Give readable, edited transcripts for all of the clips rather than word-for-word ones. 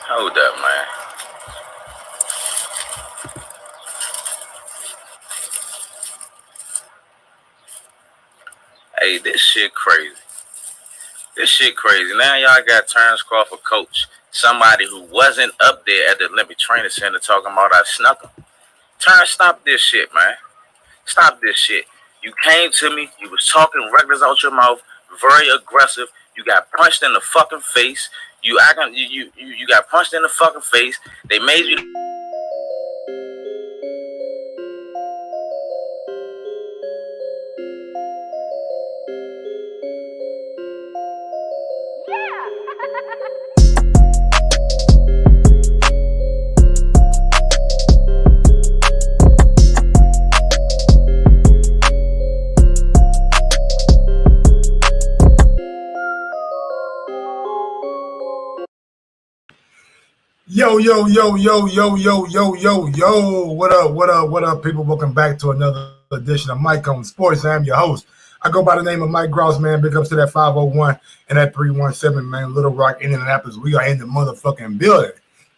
Hold up, man. Hey, this shit crazy. This shit crazy. Now y'all got Terence Crawford coach, somebody who wasn't up there at the Olympic Training Center talking about I snuck him. Terence, stop this shit, man. Stop this shit. You came to me, you was talking reckless out your mouth, very aggressive. You got punched in the fucking face. You got punched in the fucking face. They made you. Yo, what up, people? Welcome back to another edition of Mike on Sports. I am your host. I go by the name of Mike Gross, man. Big ups to that 501 and that 317, man. Little Rock, Indianapolis. We are in the motherfucking building.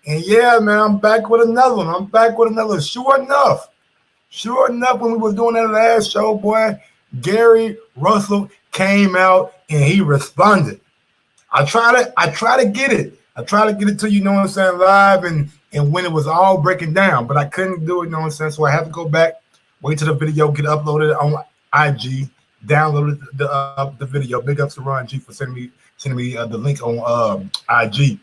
And yeah, man, I'm back with another one. Sure enough, when we was doing that last show, boy, Gary Russell came out and he responded. I try to get it. I try to get it to you know what I'm saying, live and when it was all breaking down, but I couldn't do it, you know what I'm saying? So I have to go back, wait till the video get uploaded on IG, download the video. Big ups to Ron G for sending me the link on IG.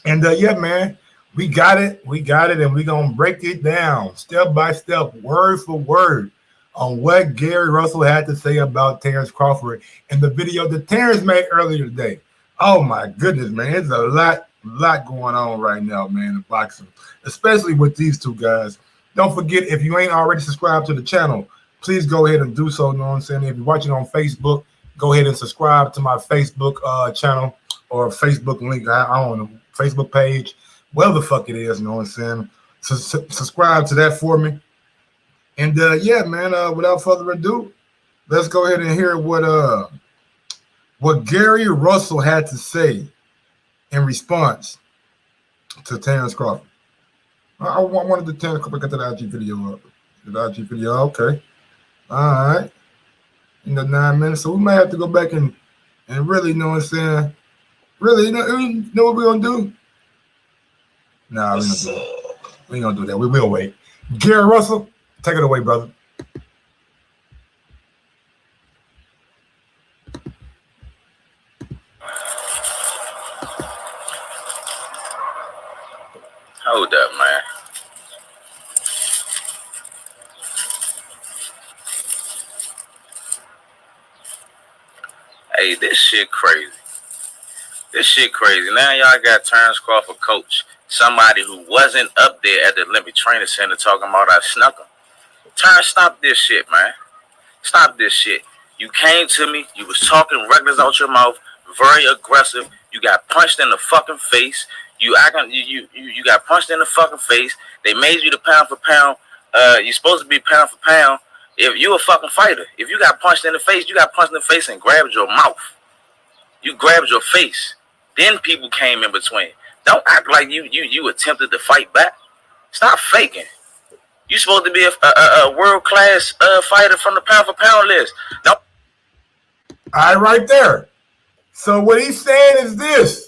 And yeah, man, we got it, and we're gonna break it down step by step, word for word, on what Gary Russell had to say about Terence Crawford in the video that Terence made earlier today. Oh my goodness, man. There's a lot going on right now, man, in boxing, especially with these two guys. Don't forget, if you ain't already subscribed to the channel, please go ahead and do so. You know what I'm saying? If you're watching on Facebook, go ahead and subscribe to my Facebook channel or Facebook link. I don't know, Facebook page, whatever the fuck it is, you know what I'm saying? So, subscribe to that for me. And yeah, man, without further ado, let's go ahead and hear what Gary Russell had to say in response to Terence Crawford. I wanted to Terence Crawford get the IG video up. The IG video, okay. All right. In the 9 minutes. So we might have to go back and really, you know what I'm saying? Really, you know what we're going to do? Nah, we ain't going to do that. We will wait. Gary Russell, take it away, brother. Hold up, man. Hey, this shit crazy. Now y'all got Terence Crawford coach, somebody who wasn't up there at the Olympic Training Center talking about I snuck him. Terence, stop this shit, man. Stop this shit. You came to me, you was talking reckless out your mouth, very aggressive. You got punched in the fucking face. You got punched in the fucking face. They made you the pound for pound. You're supposed to be pound for pound. If you a fucking fighter, if you got punched in the face, you got punched in the face and grabbed your mouth. You grabbed your face. Then people came in between. Don't act like you attempted to fight back. Stop faking. You supposed to be a world-class fighter from the pound for pound list. Don't. All right, there. So what he's saying is this.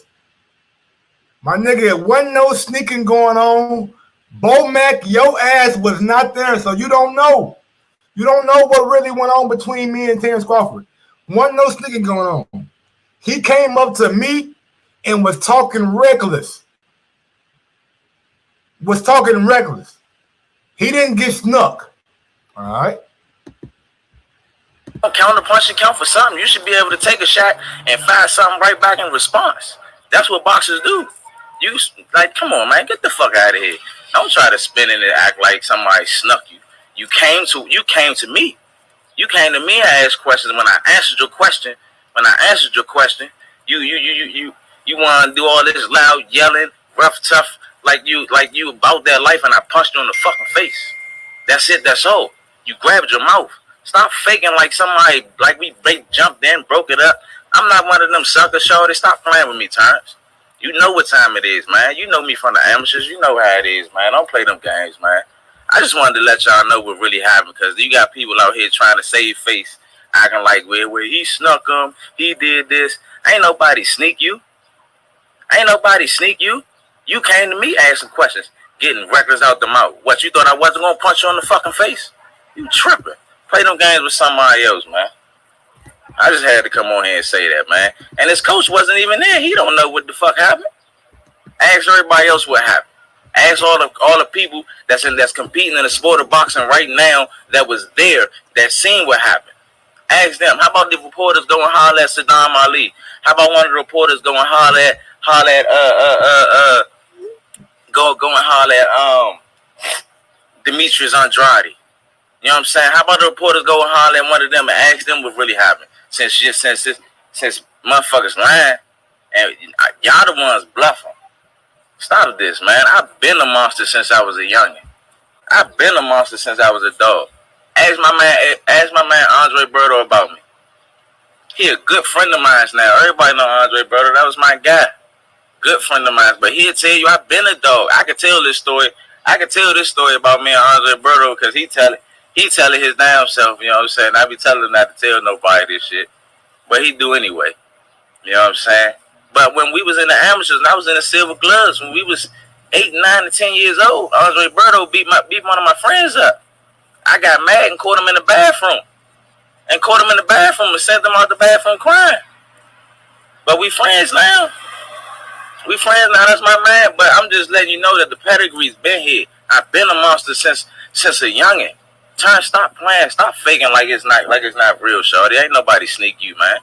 My nigga, it wasn't no sneaking going on. Bo Mac, your ass was not there, so you don't know. You don't know what really went on between me and Terence Crawford. Wasn't no sneaking going on. He came up to me and was talking reckless. He didn't get snuck. All right? Counter punch and count for something. You should be able to take a shot and find something right back in response. That's what boxers do. You like, come on, man, get the fuck out of here. Don't try to spin it and act like somebody snuck you. You came to me. You came to me and asked questions. When I answered your question, you want to do all this loud yelling, rough, tough, like you about that life, and I punched you in the fucking face. That's it. That's all. You grabbed your mouth. Stop faking like somebody, like we jumped in, broke it up. I'm not one of them sucker shorties. Stop playing with me, Terence. You know what time it is, man. You know me from the amateurs. You know how it is, man. Don't play them games, man. I just wanted to let y'all know what really happened because you got people out here trying to save face, acting like, well, he snuck him, he did this. Ain't nobody sneak you. Ain't nobody sneak you. You came to me asking questions, getting records out the mouth. What, you thought I wasn't going to punch you on the fucking face? You tripping. Play them games with somebody else, man. I just had to come on here and say that, man. And his coach wasn't even there. He don't know what the fuck happened. Ask everybody else what happened. Ask all the people that's competing in the sport of boxing right now that was there that seen what happened. Ask them. How about the reporters going holler at Saddam Ali? How about one of the reporters going holler at Demetrius Andrade? You know what I'm saying? How about the reporters go and holler at one of them and ask them what really happened? Since motherfuckers lying and y'all the ones bluffing. Stop this, man. I've been a monster since I was a youngin'. I've been a monster since I was a dog. Ask my man Andre Berto about me. He a good friend of mine now. Everybody know Andre Berto. That was my guy. Good friend of mine. But he'll tell you I've been a dog. I can tell this story. I can tell this story about me and Andre Berto because he tell it his damn self. You know what I'm saying? I be telling him not to tell nobody this shit. But he do anyway. You know what I'm saying? But when we was in the amateurs and I was in the silver gloves, when we was 8, 9, and 10 years old, Andre Berto beat one of my friends up. I got mad and caught him in the bathroom. And sent him out the bathroom crying. But we friends now. That's my man. But I'm just letting you know that the pedigree's been here. I've been a monster since a youngin'. Stop playing. Stop faking like it's not real, shorty. Ain't nobody sneak you, man.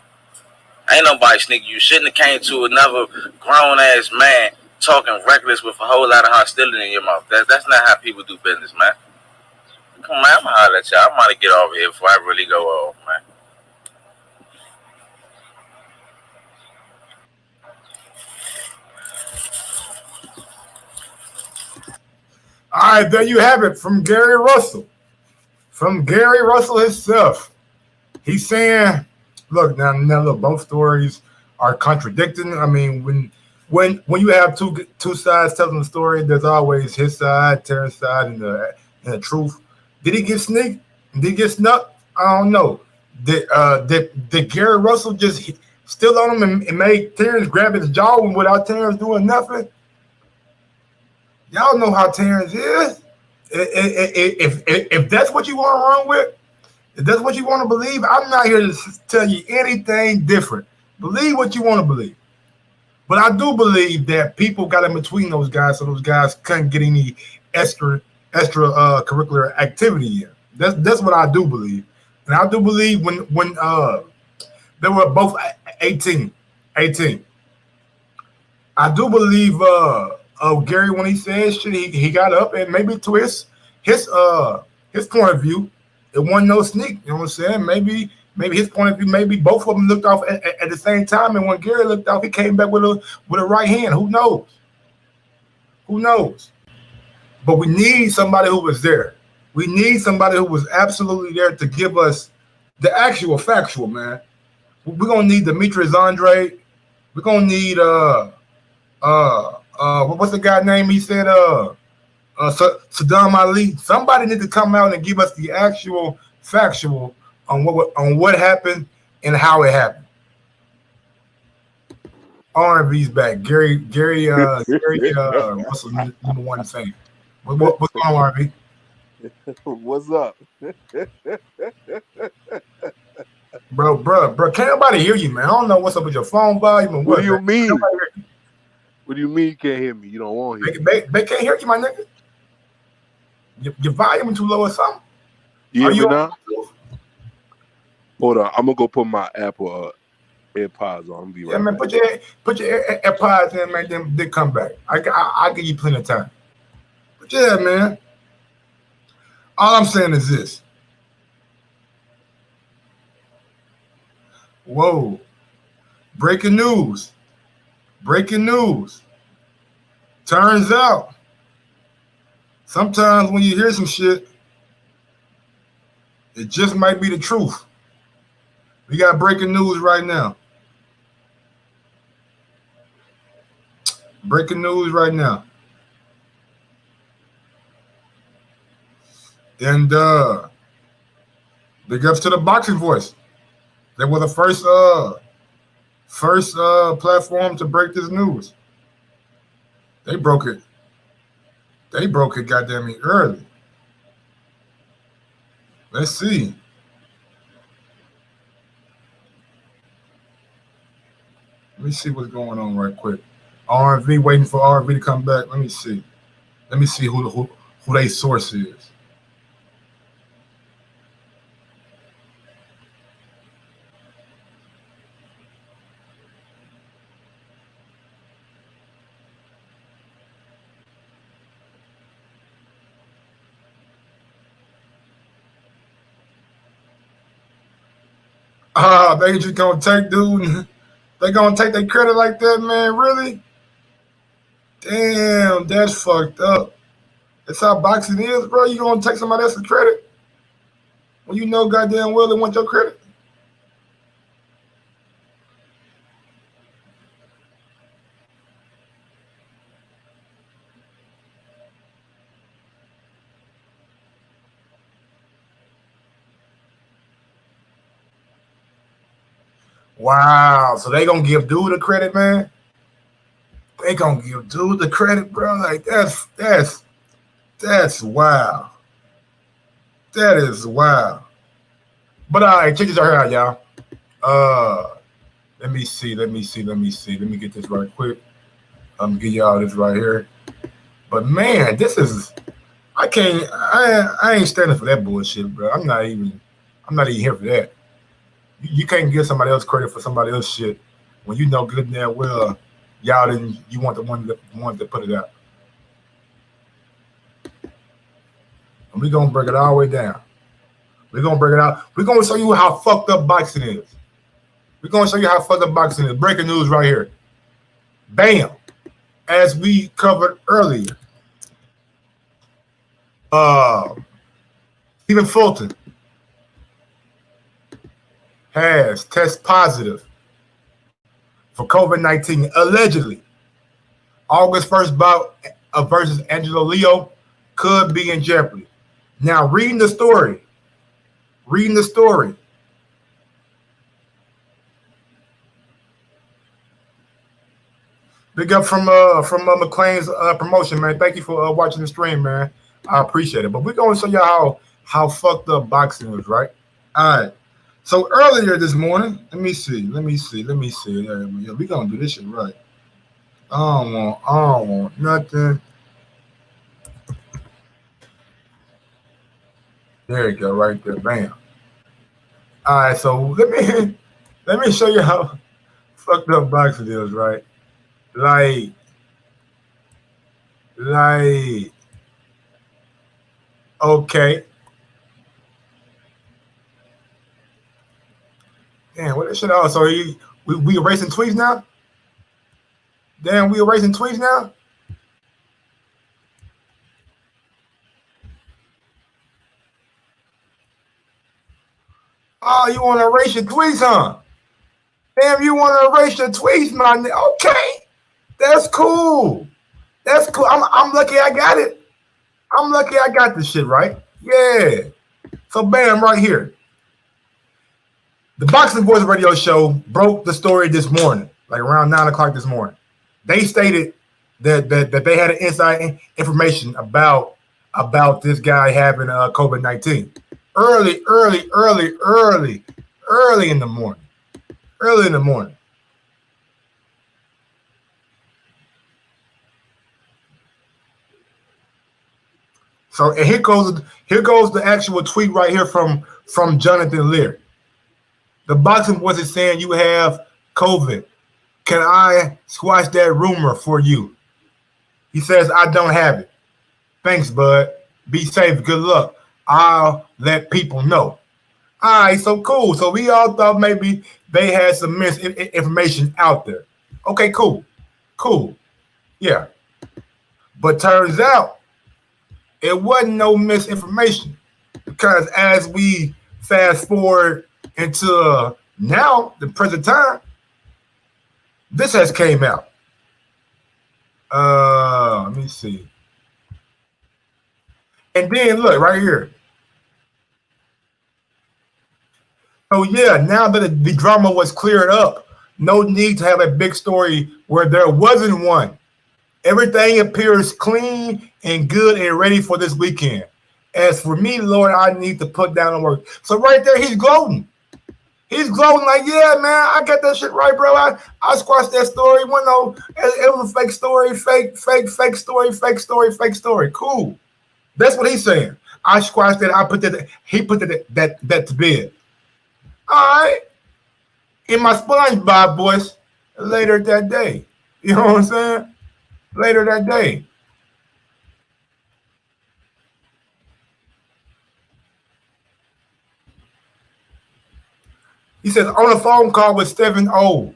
Ain't nobody sneak you. You shouldn't have came to another grown-ass man talking reckless with a whole lot of hostility in your mouth. That's not how people do business, man. Come on, man. I'm going to holler at y'all. I'm going to get over here before I really go off, man. All right, there you have it from Gary Russell. From Gary Russell himself. He's saying, look, now look, both stories are contradicting. I mean, when you have two sides telling the story, there's always his side, Terrence's side, and the truth. Did he get sneaked? Did he get snuck? I don't know. Did Gary Russell just steal on him and make Terrence grab his jaw without Terrence doing nothing? Y'all know how Terrence is. If that's what you want to run with, if that's what you want to believe, I'm not here to tell you anything different. Believe what you want to believe. But I do believe that people got in between those guys so those guys couldn't get any extra curricular activity in. That's what I do believe. And I do believe when they were both 18. I do believe Gary, when he said shit, he got up and maybe to his point of view, it wasn't no sneak. You know what I'm saying? Maybe his point of view, maybe both of them looked off at the same time, and when Gary looked off, he came back with a right hand. Who knows? But we need somebody who was there. We need somebody who was absolutely there to give us the actual factual, man. We're gonna need Demetrius Andrade. We're gonna need what's the guy name? He said Saddam Ali. Somebody need to come out and give us the actual factual on what happened and how it happened. R&B's back. Gary Russell number one fan. What's going on, R&B? What's up? Bro, can't nobody hear you, man. I don't know what's up with your phone volume and what do you mean? What do you mean you can't hear me? You don't want to hear me. They can't hear you, my nigga. Your volume too low or something? You hear me now? Hold on. I'm going to go put my Apple AirPods on. Be right man. back. Put your AirPods in, man. Then come back. I'll give you plenty of time. But yeah, man. All I'm saying is this. Whoa. Breaking news. Turns out, sometimes when you hear some shit, it just might be the truth. We got breaking news right now. Breaking news right now. And big ups to the Boxing Voice. They were the first platform to break this news. They broke it. They broke it goddamn me early. Let's see. Let me see what's going on right quick. RV waiting for RV to come back. Let me see. Let me see who their source is. They just gonna take dude. They gonna take their credit like that, man? Really? Damn, that's fucked up. That's how boxing is, bro. You gonna take somebody else's credit when you know goddamn well they want your credit? Wow. So they gonna give dude the credit, man? They gonna give dude the credit, bro? Like that's wild. That is wild. But all right, check this out, y'all. Let me see. Let me get this right quick. I'm gonna give y'all this right here. But man, this is I ain't standing for that bullshit, bro. I'm not even here for that. You can't give somebody else credit for somebody else shit when you know good and damn well y'all didn't. You want the one to put it out. And we're gonna break it all the way down. We're gonna break it out. We're gonna show you how fucked up boxing is. We're gonna show you how fucked up boxing is. Breaking news right here. Bam. As we covered earlier. Stephen Fulton has test positive for COVID-19 allegedly. August 1st bout versus Angelo Leo could be in jeopardy. Now, reading the story. Big up from McLean's promotion, man. Thank you for watching the stream, man. I appreciate it. But we're gonna show y'all how fucked up boxing is, right? All right. So earlier this morning, let me see. Yeah, we gonna do this shit right. I don't want nothing. There you go, right there, bam. All right, so let me show you how fucked up boxing is, right? Like, okay. Damn, what this shit out? So we erasing tweets now? Damn, we erasing tweets now? Oh, you want to erase your tweets, huh? Damn, you want to erase your tweets, man? Okay, that's cool. That's cool. I'm lucky I got it. I'm lucky I got this shit right. Yeah. So bam, right here. The Boxing Voice radio show broke the story this morning, like around 9 o'clock this morning. They stated that they had an inside information about this guy having COVID-19 early in the morning. So and here goes the actual tweet right here from Jonathan Lear. The Boxing Voice is saying you have COVID. Can I squash that rumor for you? He says, I don't have it. Thanks, bud. Be safe. Good luck. I'll let people know. All right, so cool. So we all thought maybe they had some misinformation out there. Okay, cool. Yeah. But turns out it wasn't no misinformation, because as we fast forward into now, the present time, this has came out. Let me see. And then look right here. So yeah, now that the drama was cleared up, no need to have a big story where there wasn't one. Everything appears clean and good and ready for this weekend. As for me, Lord, I need to put down the work. So right there, he's gloating. He's gloating like, yeah, man, I got that shit right, bro. I squashed that story. Well, no, it was a fake story, fake story. Cool. That's what he's saying. I squashed that. I put that. He put that to bed. All right. In my SpongeBob voice, later that day. You know what I'm saying? Later that day. He says, on a phone call with Stephen O.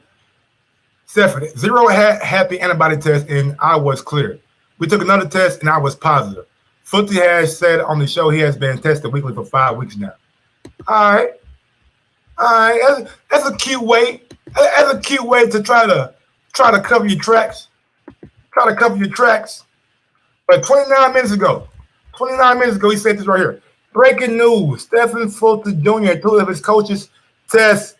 Stephen, 0 happy antibody test, and I was clear. We took another test, and I was positive. Footy has said on the show he has been tested weekly for 5 weeks now. All right. All right. That's a cute way. That's a cute way to try to cover your tracks. Try to cover your tracks. But 29 minutes ago, he said this right here. Breaking news. Stephen Fulton Jr. 2 of his coaches' tests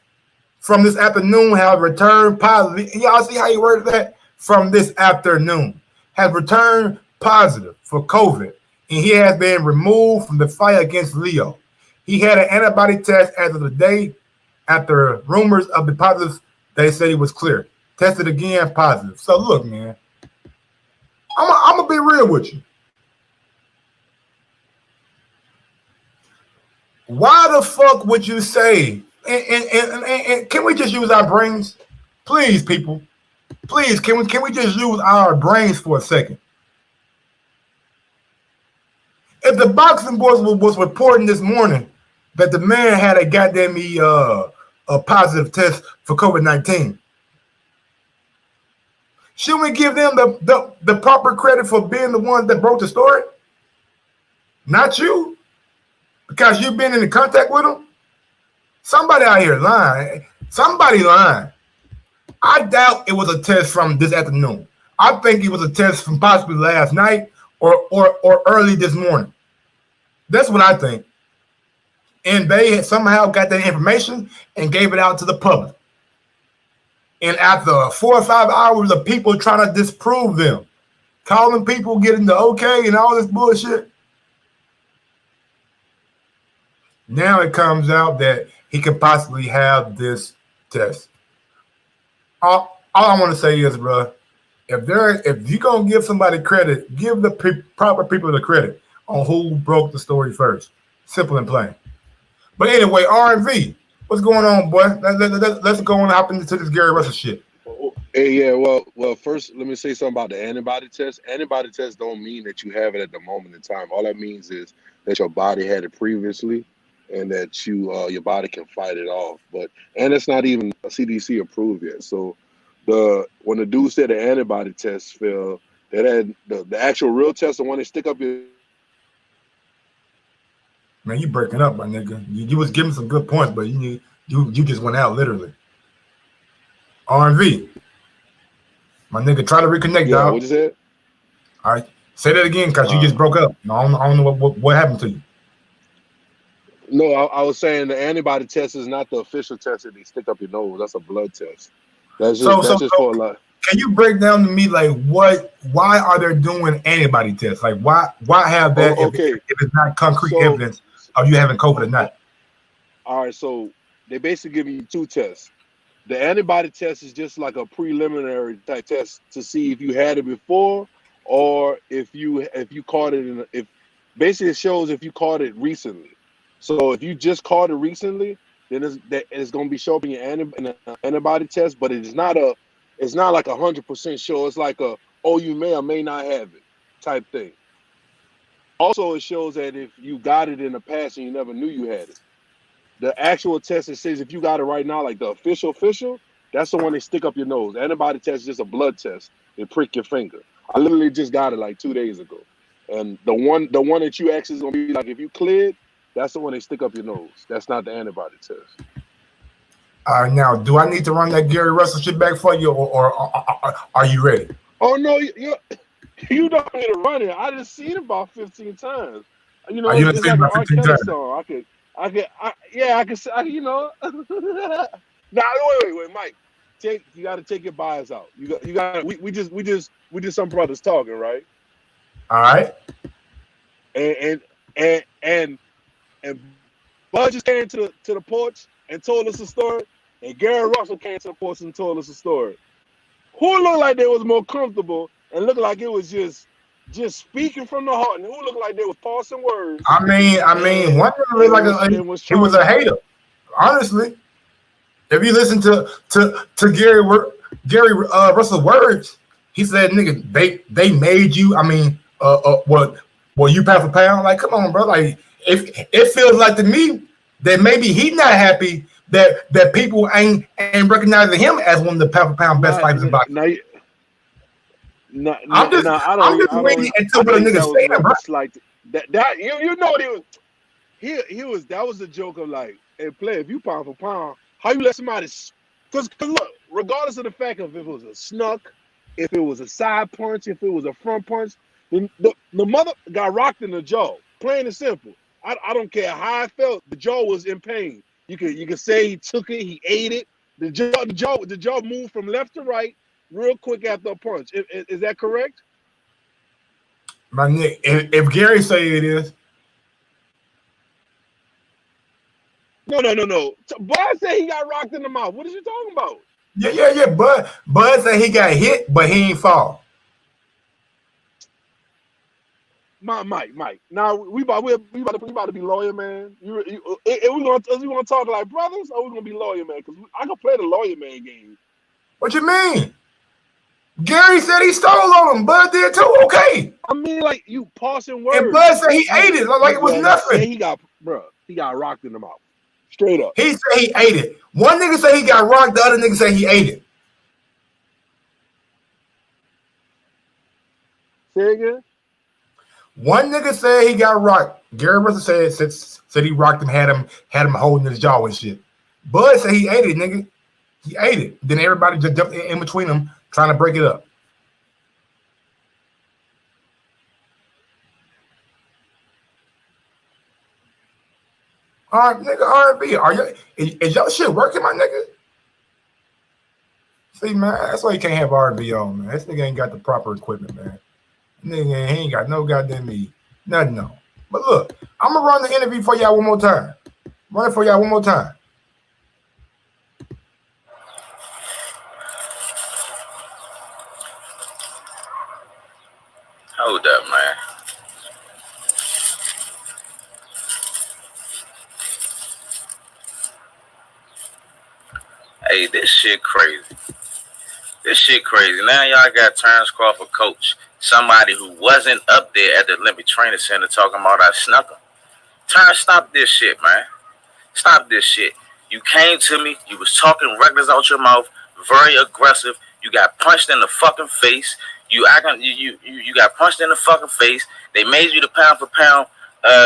from this afternoon have returned positive. Y'all see how he worded that? From this afternoon. Have returned positive for COVID. And he has been removed from the fight against Leo. He had an antibody test as of the day after rumors of the positive. They said he was clear. Tested again, positive. So look, man, I'm gonna be real with you. Why the fuck would you say? And can we just use our brains, please, people? Please, can we just use our brains for a second? If the boxing boys was reporting this morning that the man had a goddamn a positive test for COVID-19, shouldn't we give them the proper credit for being the one that broke the story? Not you, because you've been in contact with them. Somebody out here lying. Somebody lying. I doubt it was a test from this afternoon. I think it was a test from possibly last night or early this morning. That's what I think. And they somehow got that information and gave it out to the public. And after 4 or 5 hours of people trying to disprove them, calling people, getting the okay and all this bullshit, now it comes out that he could possibly have this test. All I want to say is, bro, if you're gonna give somebody credit, give the proper people the credit on who broke the story first. Simple and plain. But anyway, R&V, what's going on, boy? Let's go and hop into this Gary Russell shit. Hey, yeah, well, first, let me say something about the antibody test. Antibody tests don't mean that you have it at the moment in time. All that means is that your body had it previously, and that your body can fight it off. And it's not even CDC approved yet. So when the dude said the antibody test failed, that had the actual real test, the one they stick up your. Man, you breaking up, my nigga. You was giving some good points, but you just went out literally. R&V, my nigga, try to reconnect, Yeah, dog. what you said? All right, say that again, cause you just broke up. I don't know what happened to you. No, I was saying the antibody test is not the official test that they stick up your nose. That's a blood test. That's just for a lot. Can you break down to me like why are they doing antibody tests? Like why have that if it's not concrete evidence of you having COVID or not? All right, so they basically give you 2 tests. The antibody test is just like a preliminary type test to see if you had it before or if you caught it basically it shows if you caught it recently. So if you just caught it recently, then it's going to be showing in an antibody test, but it's not like 100% sure. It's like you may or may not have it type thing. Also, it shows that if you got it in the past and you never knew you had it. The actual test that says if you got it right now, like the official, that's the one they stick up your nose. The antibody test is just a blood test. They prick your finger. I literally just got it like 2 days ago. And the one that you ask is going to be like if you cleared, that's the one they stick up your nose. That's not the antibody test. Now, do I need to run that Gary Russell shit back for you, or are you ready? Oh no, you don't need to run it. I just seen it about 15 times. You know, You done it's seen it like an about R. 15 Kelly times. song. I can say, you know. Nah, wait, Mike. You got to take your bias out. You got. We just some brothers talking, right? All right. And Bud just came to the porch and told us a story, and Gary Russell came to the porch and told us a story. Who looked like they was more comfortable and looked like it was just speaking from the heart, and who looked like they was parsing words? I mean, one thing looked like he was a hater. Honestly, if you listen to Gary Russell's words, he said, "Nigga, they made you. I mean, what you pound for pound? Like, come on, bro. Like, if it feels like to me that maybe he's not happy that people ain't recognizing him as one of the pound for pound best fighters in boxing. I'm just waiting until what a nigga saying, bro. Like that you know what he was. That was the joke of like, hey, play, if you pound for pound, how you let somebody? Because look, regardless of the fact of if it was a snuck, if it was a side punch, if it was a front punch, the mother got rocked in the jaw. Plain and simple. I don't care how I felt. The jaw was in pain. You could say he took it, he ate it. The jaw moved from left to right real quick after a punch. Is that correct? My nigga, if Gary say it is. No. Bud said he got rocked in the mouth. What are you talking about? Yeah. Bud said he got hit, but he ain't fall. Mike. Now we about to be lawyer, man. We gonna talk like brothers, or we gonna be lawyer, man? Because I can play the lawyer man game. What you mean? Gary said he stole on him. Bud did too. Okay. I mean, like you parsing words. And Bud said he ate it like it was nothing. He got rocked in the mouth. Straight up. He said he ate it. One nigga said he got rocked. The other nigga said he ate it. Say again. One nigga said he got rocked. Gary Russell said he rocked him, had him holding his jaw and shit. Bud said he ate it, nigga. He ate it. Then everybody just jumped in between them trying to break it up. All right, nigga, R&B. Is your shit working, my nigga? See, man, that's why you can't have R&B on, man. This nigga ain't got the proper equipment, man. Nigga, he ain't got no goddamn need. Nothing, no. But look, I'm gonna run the interview for y'all one more time. Run it for y'all one more time. Hold up, man. Hey, this shit crazy. Now y'all got Terence Crawford coach, somebody who wasn't up there at the Olympic Training Center talking about I snuck him. Terence, stop this shit, man. Stop this shit. You came to me, you was talking reckless out your mouth, very aggressive. You got punched in the fucking face. You got punched in the fucking face. They made you the pound for pound.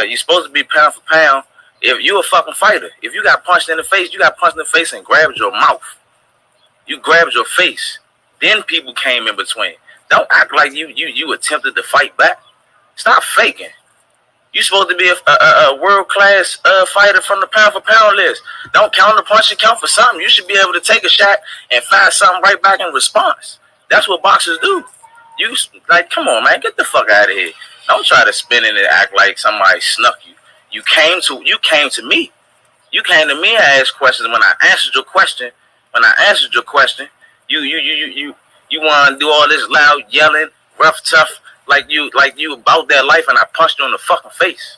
You're supposed to be pound for pound. If you a fucking fighter, if you got punched in the face, you got punched in the face and grabbed your mouth. You grabbed your face. Then people came in between. Don't act like you attempted to fight back. Stop faking. You supposed to be a world-class fighter from the pound for pound list. Don't counter punch and count for something. You should be able to take a shot and find something right back in response. That's what boxers do. You like, come on, man, get the fuck out of here. Don't try to spin it and act like somebody snuck you. You came to me. You came to me and asked questions. When I answered your question, you want to do all this loud yelling, rough, tough, like you about that life, and I punched you in the fucking face.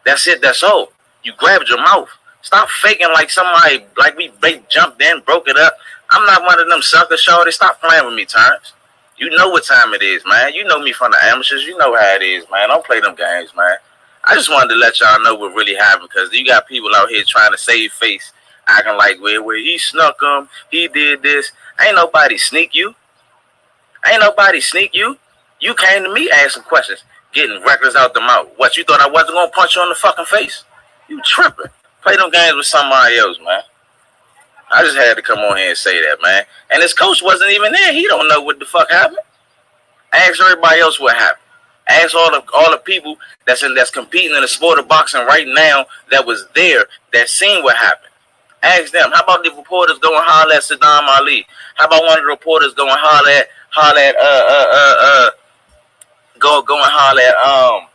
That's it. That's all. You grabbed your mouth. Stop faking like somebody, like we jumped in, broke it up. I'm not one of them sucker shorties. Stop playing with me, Terrence. You know what time it is, man. You know me from the amateurs. You know how it is, man. Don't play them games, man. I just wanted to let y'all know what really happened, because you got people out here trying to save face, acting like where he snuck him, he did this. Ain't nobody sneak you. You came to me asking questions, getting reckless out the mouth. What, you thought I wasn't gonna punch you in the fucking face? You tripping. Play them games with somebody else, man. I just had to come on here and say that, man. And his coach wasn't even there. He don't know what the fuck happened. Ask everybody else what happened. Ask all the people that's competing in the sport of boxing right now that was there that seen what happened. Ask them. How about the reporters go and holler at Saddam Ali? How about one of the reporters go and holler at go and holler at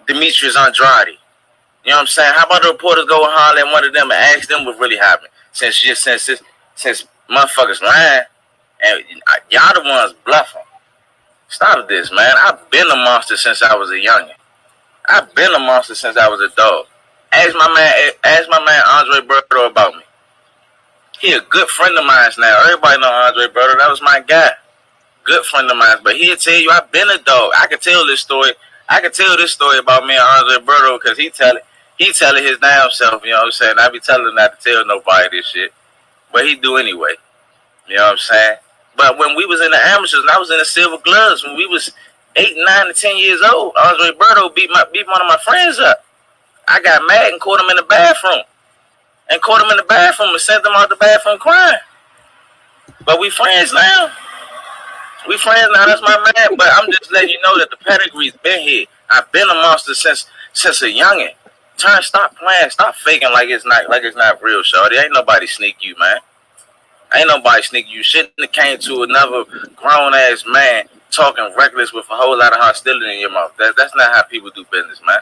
Demetrius Andrade? You know what I'm saying? How about the reporters go and holler at one of them and ask them what really happened? Since motherfuckers lying and y'all the ones bluffing. Stop this, man. I've been a monster since I was a youngin'. I've been a monster since I was a dog. Ask my man Andre Berto about me. He a good friend of mine now. Everybody know Andre Berto. That was my guy. Good friend of mine. But he'll tell you I've been a dog. I can tell this story. I can tell this story about me and Andre Berto because he telling his damn self, you know what I'm saying? I be telling him not to tell nobody this shit. But he do anyway. You know what I'm saying? But when we was in the amateurs and I was in the silver gloves, when we was 8, 9, and 10 years old, Andre Berto beat one of my friends up. I got mad and caught him in the bathroom. And sent him out the bathroom crying. But we friends now. That's my man. But I'm just letting you know that the pedigree's been here. I've been a monster since a youngin'. Stop playing. Stop faking like it's not real, shorty. Ain't nobody sneak you, man. Ain't nobody sneak you. Shouldn't have came to another grown-ass man talking reckless with a whole lot of hostility in your mouth. That's not how people do business, man.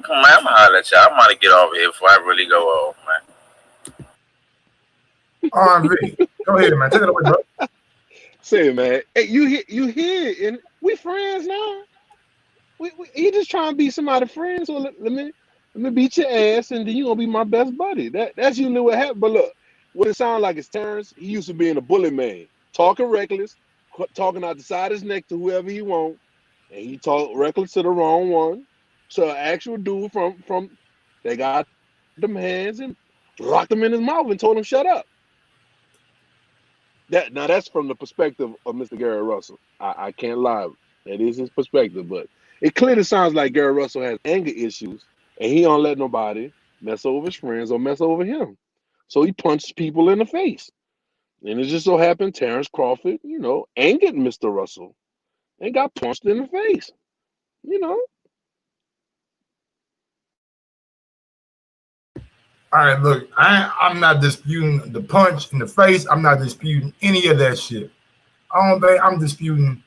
Come on, man. I'm going to holler at y'all. I'm going to get over here before I really go off, man. R&B. Go ahead, man. Take it away, bro. Say, man. Hey, you here, and we friends now. You just trying to be somebody's friend, so let me beat your ass, and then you going to be my best buddy. That's usually what happened. But look, what it sounds like is Terence. He used to be in a bully man, talking reckless, talking out the side of his neck to whoever he want, and he talked reckless to the wrong one. So an actual dude from they got them hands and locked him in his mouth and told him shut up. That's from the perspective of Mr. Gary Russell. I can't lie. That is his perspective, but it clearly sounds like Gary Russell has anger issues and he don't let nobody mess over his friends or mess over him. So he punched people in the face. And it just so happened Terence Crawford, angered Mr. Russell and got punched in the face. All right, look, I'm not disputing the punch in the face. I'm not disputing any of that shit. I don't think I'm disputing.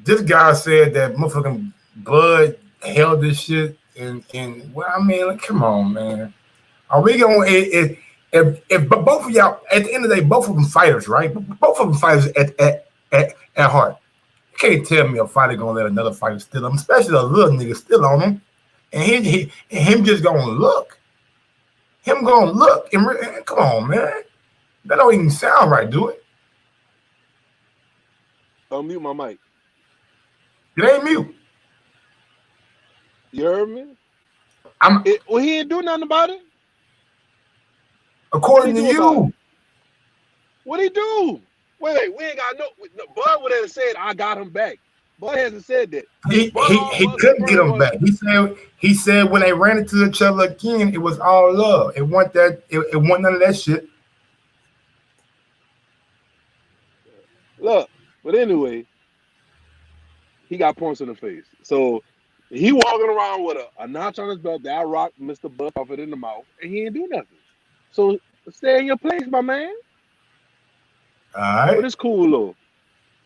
This guy said that motherfucking Bud held this shit, and well, I mean, like, come on, man. Are we gonna if both of y'all at the end of the day, both of them fighters, right? Both of them fighters at heart. You can't tell me a fighter gonna let another fighter steal him, especially a little nigga steal on him, and him just gonna look. Him gonna look and come on, man. That don't even sound right, do it? Unmute my mic. It ain't mute. You heard me? Well, he ain't do nothing about it. According to you. What'd he do? Wait, we ain't got no. Bud would have said, I got him back. Bud hasn't said that. He couldn't get him back. He said when they ran into each other again, it was all love. It wasn't none of that shit. Look, but anyway, he got punched in the face. So he walking around with a notch on his belt that I rocked Mr. Bud Crawford in the mouth, and he ain't do nothing. So stay in your place, my man. All right. But it's cool though.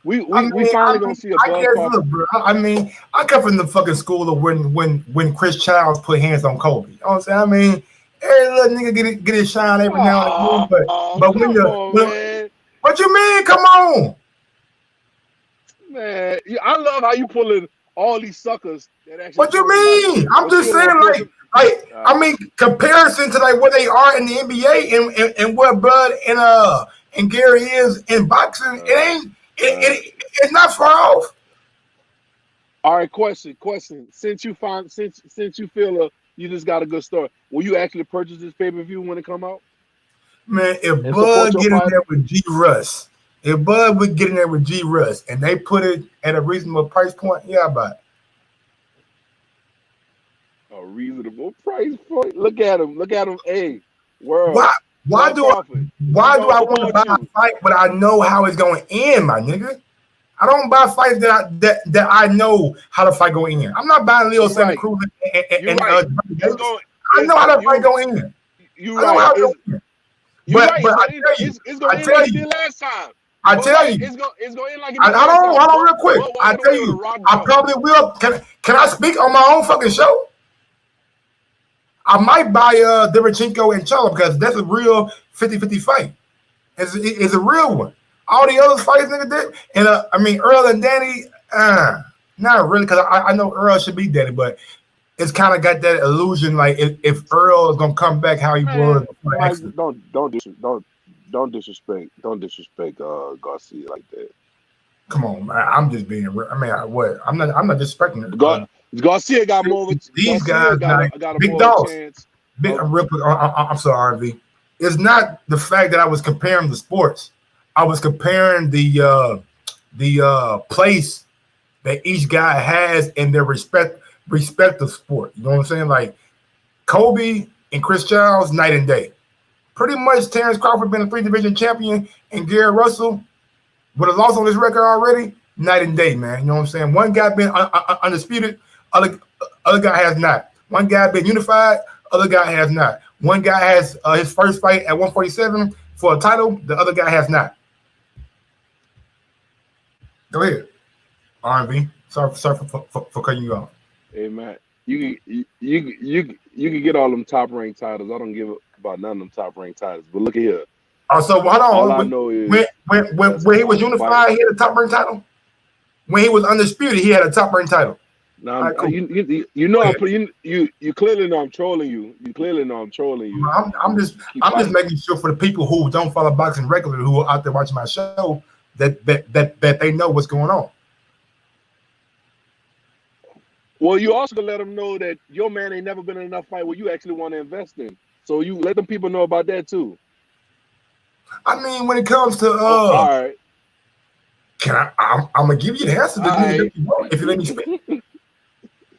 We finally gonna see a Bud Crawford. Look, bro, I come from the fucking school of when Chris Childs put hands on Kobe. You know what I'm saying? I mean, every little nigga get his shine every now and then, but when what you mean? Come on, man. I love how you pulling all these suckers. What you mean? I'm just saying, I mean, comparison to like where they are in the NBA and where Bud and Gary is in boxing, it ain't. It's not far off. All right, question. Since you feel you just got a good story, will you actually purchase this pay-per-view when it come out? Man, if Bud get in there with G Russ, and they put it at a reasonable price point, yeah, I buy it. A reasonable price point. Look at him. Hey, world. Why do I want to buy a fight, but I know how it's going to end, my nigga? I don't buy fights that I know how the fight go in. I'm not buying Leo Santa Cruz and right. I know how the fight go in. You're right. You're right. It's going to end like the last time. I tell you, it's going to end like I don't real quick. I tell you, I probably will. Can I speak on my own fucking show? I might buy Derevchenko and Charlo because that's a real 50-50 fight. It's a real one. All the other fights nigga did, and I mean Earl and Danny, not really because I know Earl should be Danny, but it's kind of got that illusion like if Earl is gonna come back how he was. Don't disrespect Garcia like that. Come on, man. I'm just being real. I mean, what? I'm not disrespecting it. Garcia got more of a these guys got a big dogs. Real quick, I'm sorry, RV. It's not the fact that I was comparing the sports. I was comparing the place that each guy has in their respective sport. You know what I'm saying? Like Kobe and Chris Childs, night and day. Pretty much Terence Crawford been a 3-division champion, and Gary Russell with a loss on his record already, night and day, man. You know what I'm saying? One guy been undisputed, other guy has not. One guy been unified, other guy has not. One guy has his first fight at 147 for a title, the other guy has not. Go ahead, R&B. Sorry for cutting you off. Hey man, you can get all them top ranked titles. I don't give about none of them top ranked titles. But look at here. Oh, so hold on. All I know is when he was unified, he had a top ranked title. When he was undisputed, he had a top ranked title. Now right, cool. you know you clearly know I'm trolling you. You clearly know I'm trolling you. I'm just making sure for the people who don't follow boxing regularly, who are out there watching my show, that they know what's going on. Well, you also gonna let them know that your man ain't never been in enough fight where you actually want to invest in. So you let them people know about that too. I mean, when it comes to all right, I'm gonna give you the answer if you let me speak.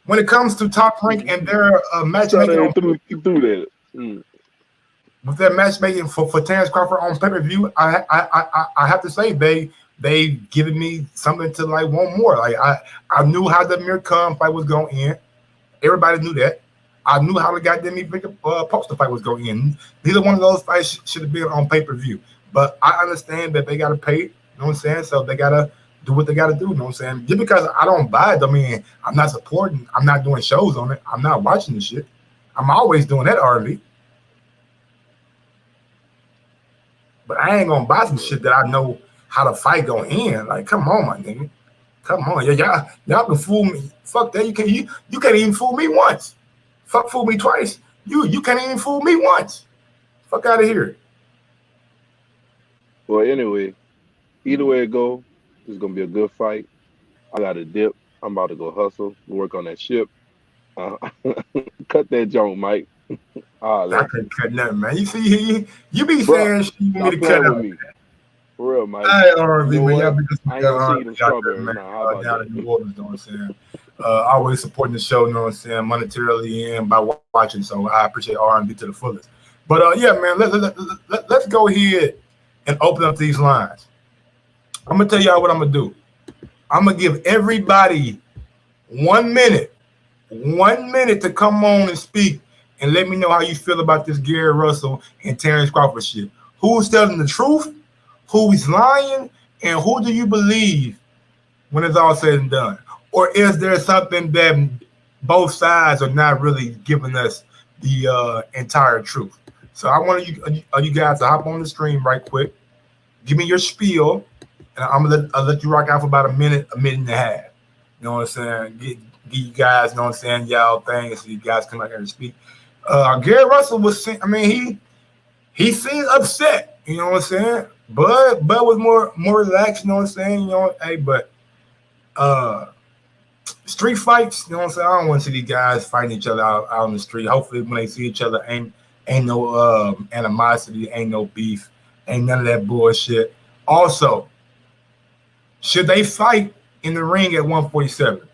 When it comes to Top Rank and their matchmaking through that. With their matchmaking for Terence Crawford on pay-per-view, I have to say they given me something to like want more. Like I knew how the Amir Khan fight was going in. Everybody knew that. I knew how the goddamn poster fight was going in. Neither one of those fights should have been on pay-per-view. But I understand that they gotta pay, you know what I'm saying? So they gotta do what they gotta do, you know what I'm saying? Just because I don't buy it, I mean, I'm not supporting, I'm not doing shows on it, I'm not watching the shit. I'm always doing that, RV. But I ain't gonna buy some shit that I know how the fight go in. Like, come on, my nigga. Come on. Y'all can fool me. Fuck that. You can't even fool me once. Fuck fool me twice. You can't even fool me once. Fuck out of here. Well, anyway, either way it go, it's gonna be a good fight. I got a dip. I'm about to go hustle, work on that ship. Cut that joint, Mike. I couldn't cut nothing, man. You see, you be saying shit you need to cut out. For real, Mike. I ain't RV, man. Y'all be I ain't gonna see them strawberries now. How about down in New Orleans, you know what I'm saying? Always supporting the show, you know what I'm saying, monetarily and by watching. So I appreciate R&B to the fullest. But yeah, man, let's go ahead and open up these lines. I'm gonna tell y'all what I'm gonna do. I'm gonna give everybody 1 minute to come on and speak and let me know how you feel about this Gary Russell and Terence Crawford shit. Who's telling the truth? Who's lying? And who do you believe when it's all said and done? Or is there something that both sides are not really giving us the entire truth? So I want you guys to hop on the stream right quick. Give me your spiel, and I'll let you rock out for about a minute and a half. You know what I'm saying? Give you guys, you know what I'm saying, y'all thing, so you guys come out here and speak. Gary Russell was, I mean, he seemed upset, you know what I'm saying? Bud was more relaxed, you know what I'm saying? You know, hey, but street fights, you know what I'm saying? I don't want to see these guys fighting each other out on the street. Hopefully when they see each other, ain't no animosity, ain't no beef, ain't none of that bullshit. Also, should they fight in the ring at 147?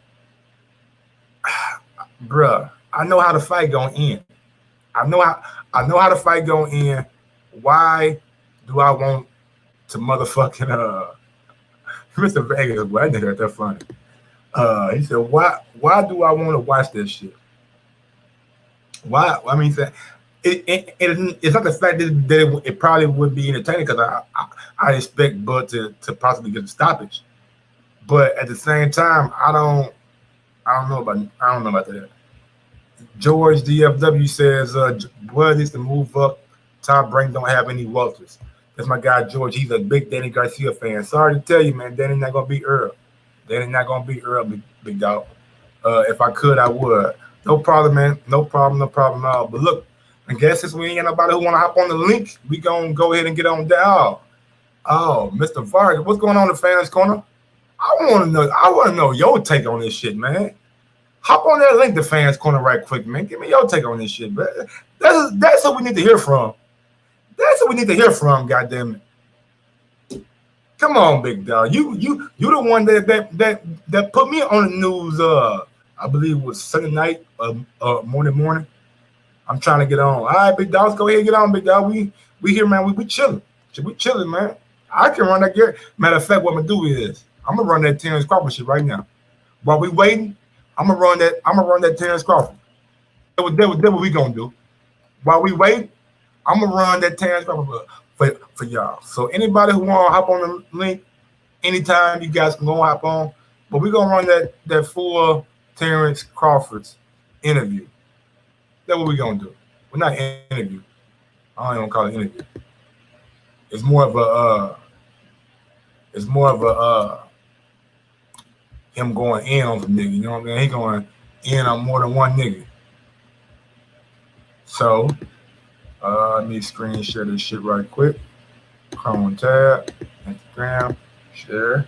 Bruh, I know how the fight gonna end. I know how the fight gonna end. Why do I want to motherfucking Mr. Vegas, boy, I think that's funny. He said, why do I want to watch this shit? Why? I mean, it's not the fact that it probably would be entertaining because I expect Bud to possibly get a stoppage, but at the same time, I don't know about that. George DFW says Bud needs to move up. Tom Brady don't have any Walters. That's my guy George. He's a big Danny Garcia fan. Sorry to tell you, man, Danny's not gonna be Earl. Danny's not gonna be Earl, big dog. If I could, I would. No problem, man. No problem at all. But look, I guess since we ain't got nobody who want to hop on the link, we gonna go ahead and get on down. Oh, Mr. Vargas, what's going on in the fans corner? I want to know your take on this shit, man. Hop on that link to fans corner right quick, man. Give me your take on this shit, man. That's what we need to hear from. That's what we need to hear from. Goddamn it! Come on, big dog. You the one that put me on the news. I believe it was Sunday night, morning. I'm trying to get on. All right, big dogs, go ahead and get on, big dog. We here, man. We chilling. We chilling, man. I can run that gear. Matter of fact, what I'm gonna do is I'm gonna run that Terence Crawford shit right now. While we waiting, I'm gonna run that Terence Crawford. That's what we gonna do. While we wait, I'm gonna run that Terence Crawford for y'all. So anybody who wanna hop on the link, anytime you guys can go hop on. But we're gonna run that full Terence Crawford's interview. That's what we're gonna do. We're not interview. I don't even call it interview. It's more of a him going in on some nigga. You know what I mean? He going in on more than one nigga. So let me screen share this shit right quick. Chrome tab, Instagram, share.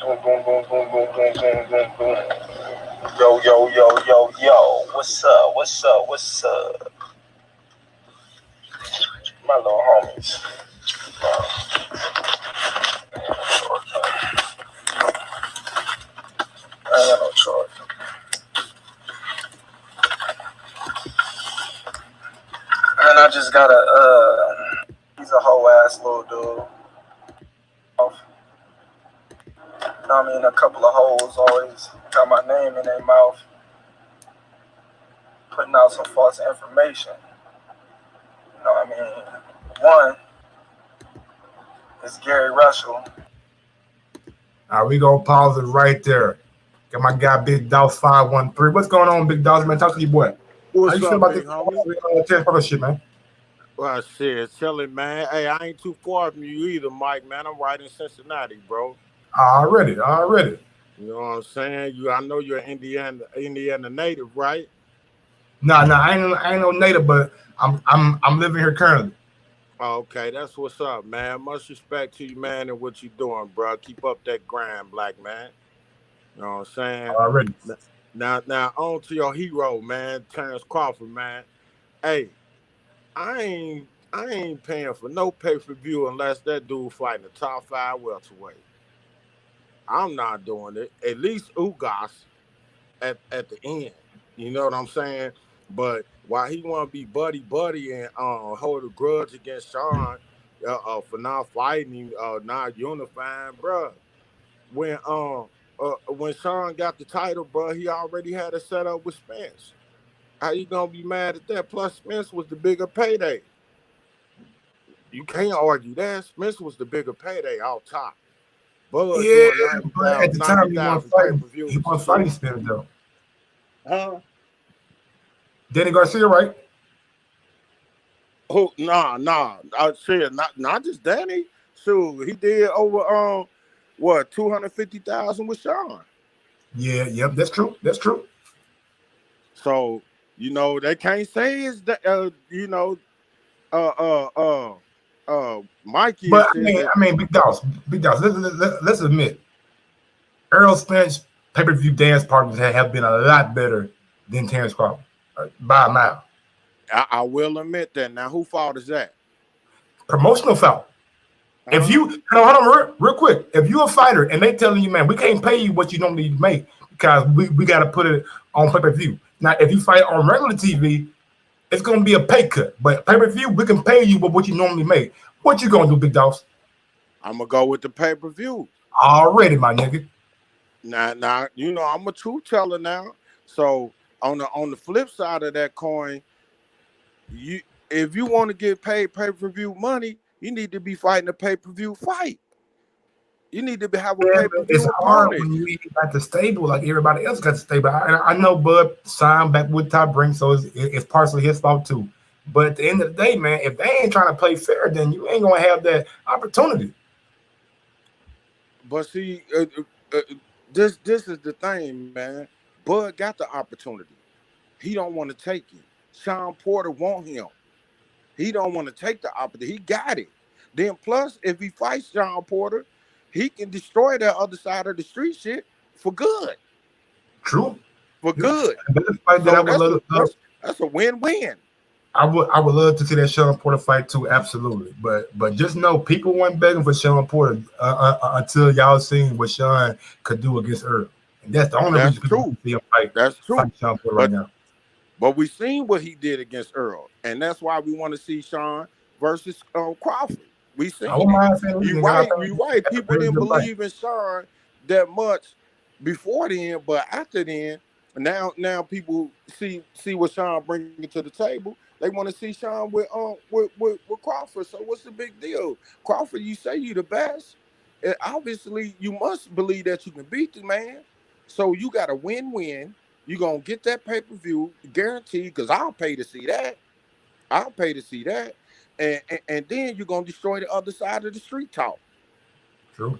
Boom. Yo. What's up? My little homies. I ain't got no choice. And I just got he's a whole ass little dude. You know what I mean? A couple of hoes always got my name in their mouth, putting out some false information. You know what I mean? One is Gary Russell. All right, we gonna pause it right there. Got my guy Big Dog 513. What's going on, Big Dogs, man? Talk to you, boy. What's How you up, feel about big this homie? shit, man? Well, shit, chilling, man. Hey, I ain't too far from you either, Mike, man. I'm right in Cincinnati, bro. Already. You know what I'm saying? I know you're an Indiana native, right? No, I ain't no native, but I'm living here currently. Okay, that's what's up, man. Much respect to you, man, and what you doing, bro. Keep up that grind, black man. You know what I'm saying? Already. Now, on to your hero, man, Terence Crawford, man. Hey, I ain't paying for no pay-per-view unless that dude fighting the top 5 welterweight. I'm not doing it. At least Ugas at the end. You know what I'm saying? But while he want to be buddy and hold a grudge against Sean for not fighting him, not unifying, bro. When Sean got the title, bro, he already had it set up with Spence. How you gonna be mad at that? Plus, Spence was the bigger payday. You can't argue that. Spence was the bigger payday off top. Bud Yeah, doing but at the time he wasn't fighting Spence. Spence though. Huh? Danny Garcia, right? Oh, nah. I said not just Danny. Shoot, he did over 250,000 with Sean. Yeah, yep, that's true. So, they can't say it's that Mikey. But I mean, big dogs. Let's admit, Errol Spence pay-per-view dance partners have been a lot better than Terence Crawford by a mile. I will admit that. Now, whose fault is that? Promotional foul. If you hold on real quick, if you're a fighter and they telling you, man, we can't pay you what you normally make because we got to put it on pay-per-view. Now, if you fight on regular TV, it's gonna be a pay cut. But pay-per-view, we can pay you what you normally make. What you gonna do, Big Dogs? I'm gonna go with the pay-per-view. Already, my nigga. Now, you know I'm a truth teller now. So on the flip side of that coin, if you want to get paid pay-per-view money, you need to be fighting a pay-per-view fight. You need to have a pay-per-view It's hard opponent. when you ain't got the stable like everybody else got the stable. I know Bud signed back with Top Rank, so it's partially his fault too. But at the end of the day, man, if they ain't trying to play fair, then you ain't gonna have that opportunity. But see, this is the thing, man. Bud got the opportunity. He don't want to take it. Sean Porter want him. He don't want to take the opportunity. He got it. Then plus, if he fights Sean Porter, he can destroy that other side of the street shit for good. True. For good. So that's a win-win. I would love to see that Sean Porter fight too, absolutely. But just know people weren't begging for Sean Porter until y'all seen what Sean could do against Earl. And that's the only reason people see him fight. That's true. Fight Sean Porter right now. But we seen what he did against Earl, and that's why we want to see Sean versus Crawford. We seen it. You right. People didn't believe in Sean that much before then, but after then, now people see what Sean bringing to the table. They want to see Sean with Crawford. So what's the big deal? Crawford, you say you the best. And obviously, you must believe that you can beat the man. So you got a win-win. You're going to get that pay-per-view guaranteed, because I'll pay to see that. I'll pay to see that. And then you're going to destroy the other side of the street talk. True.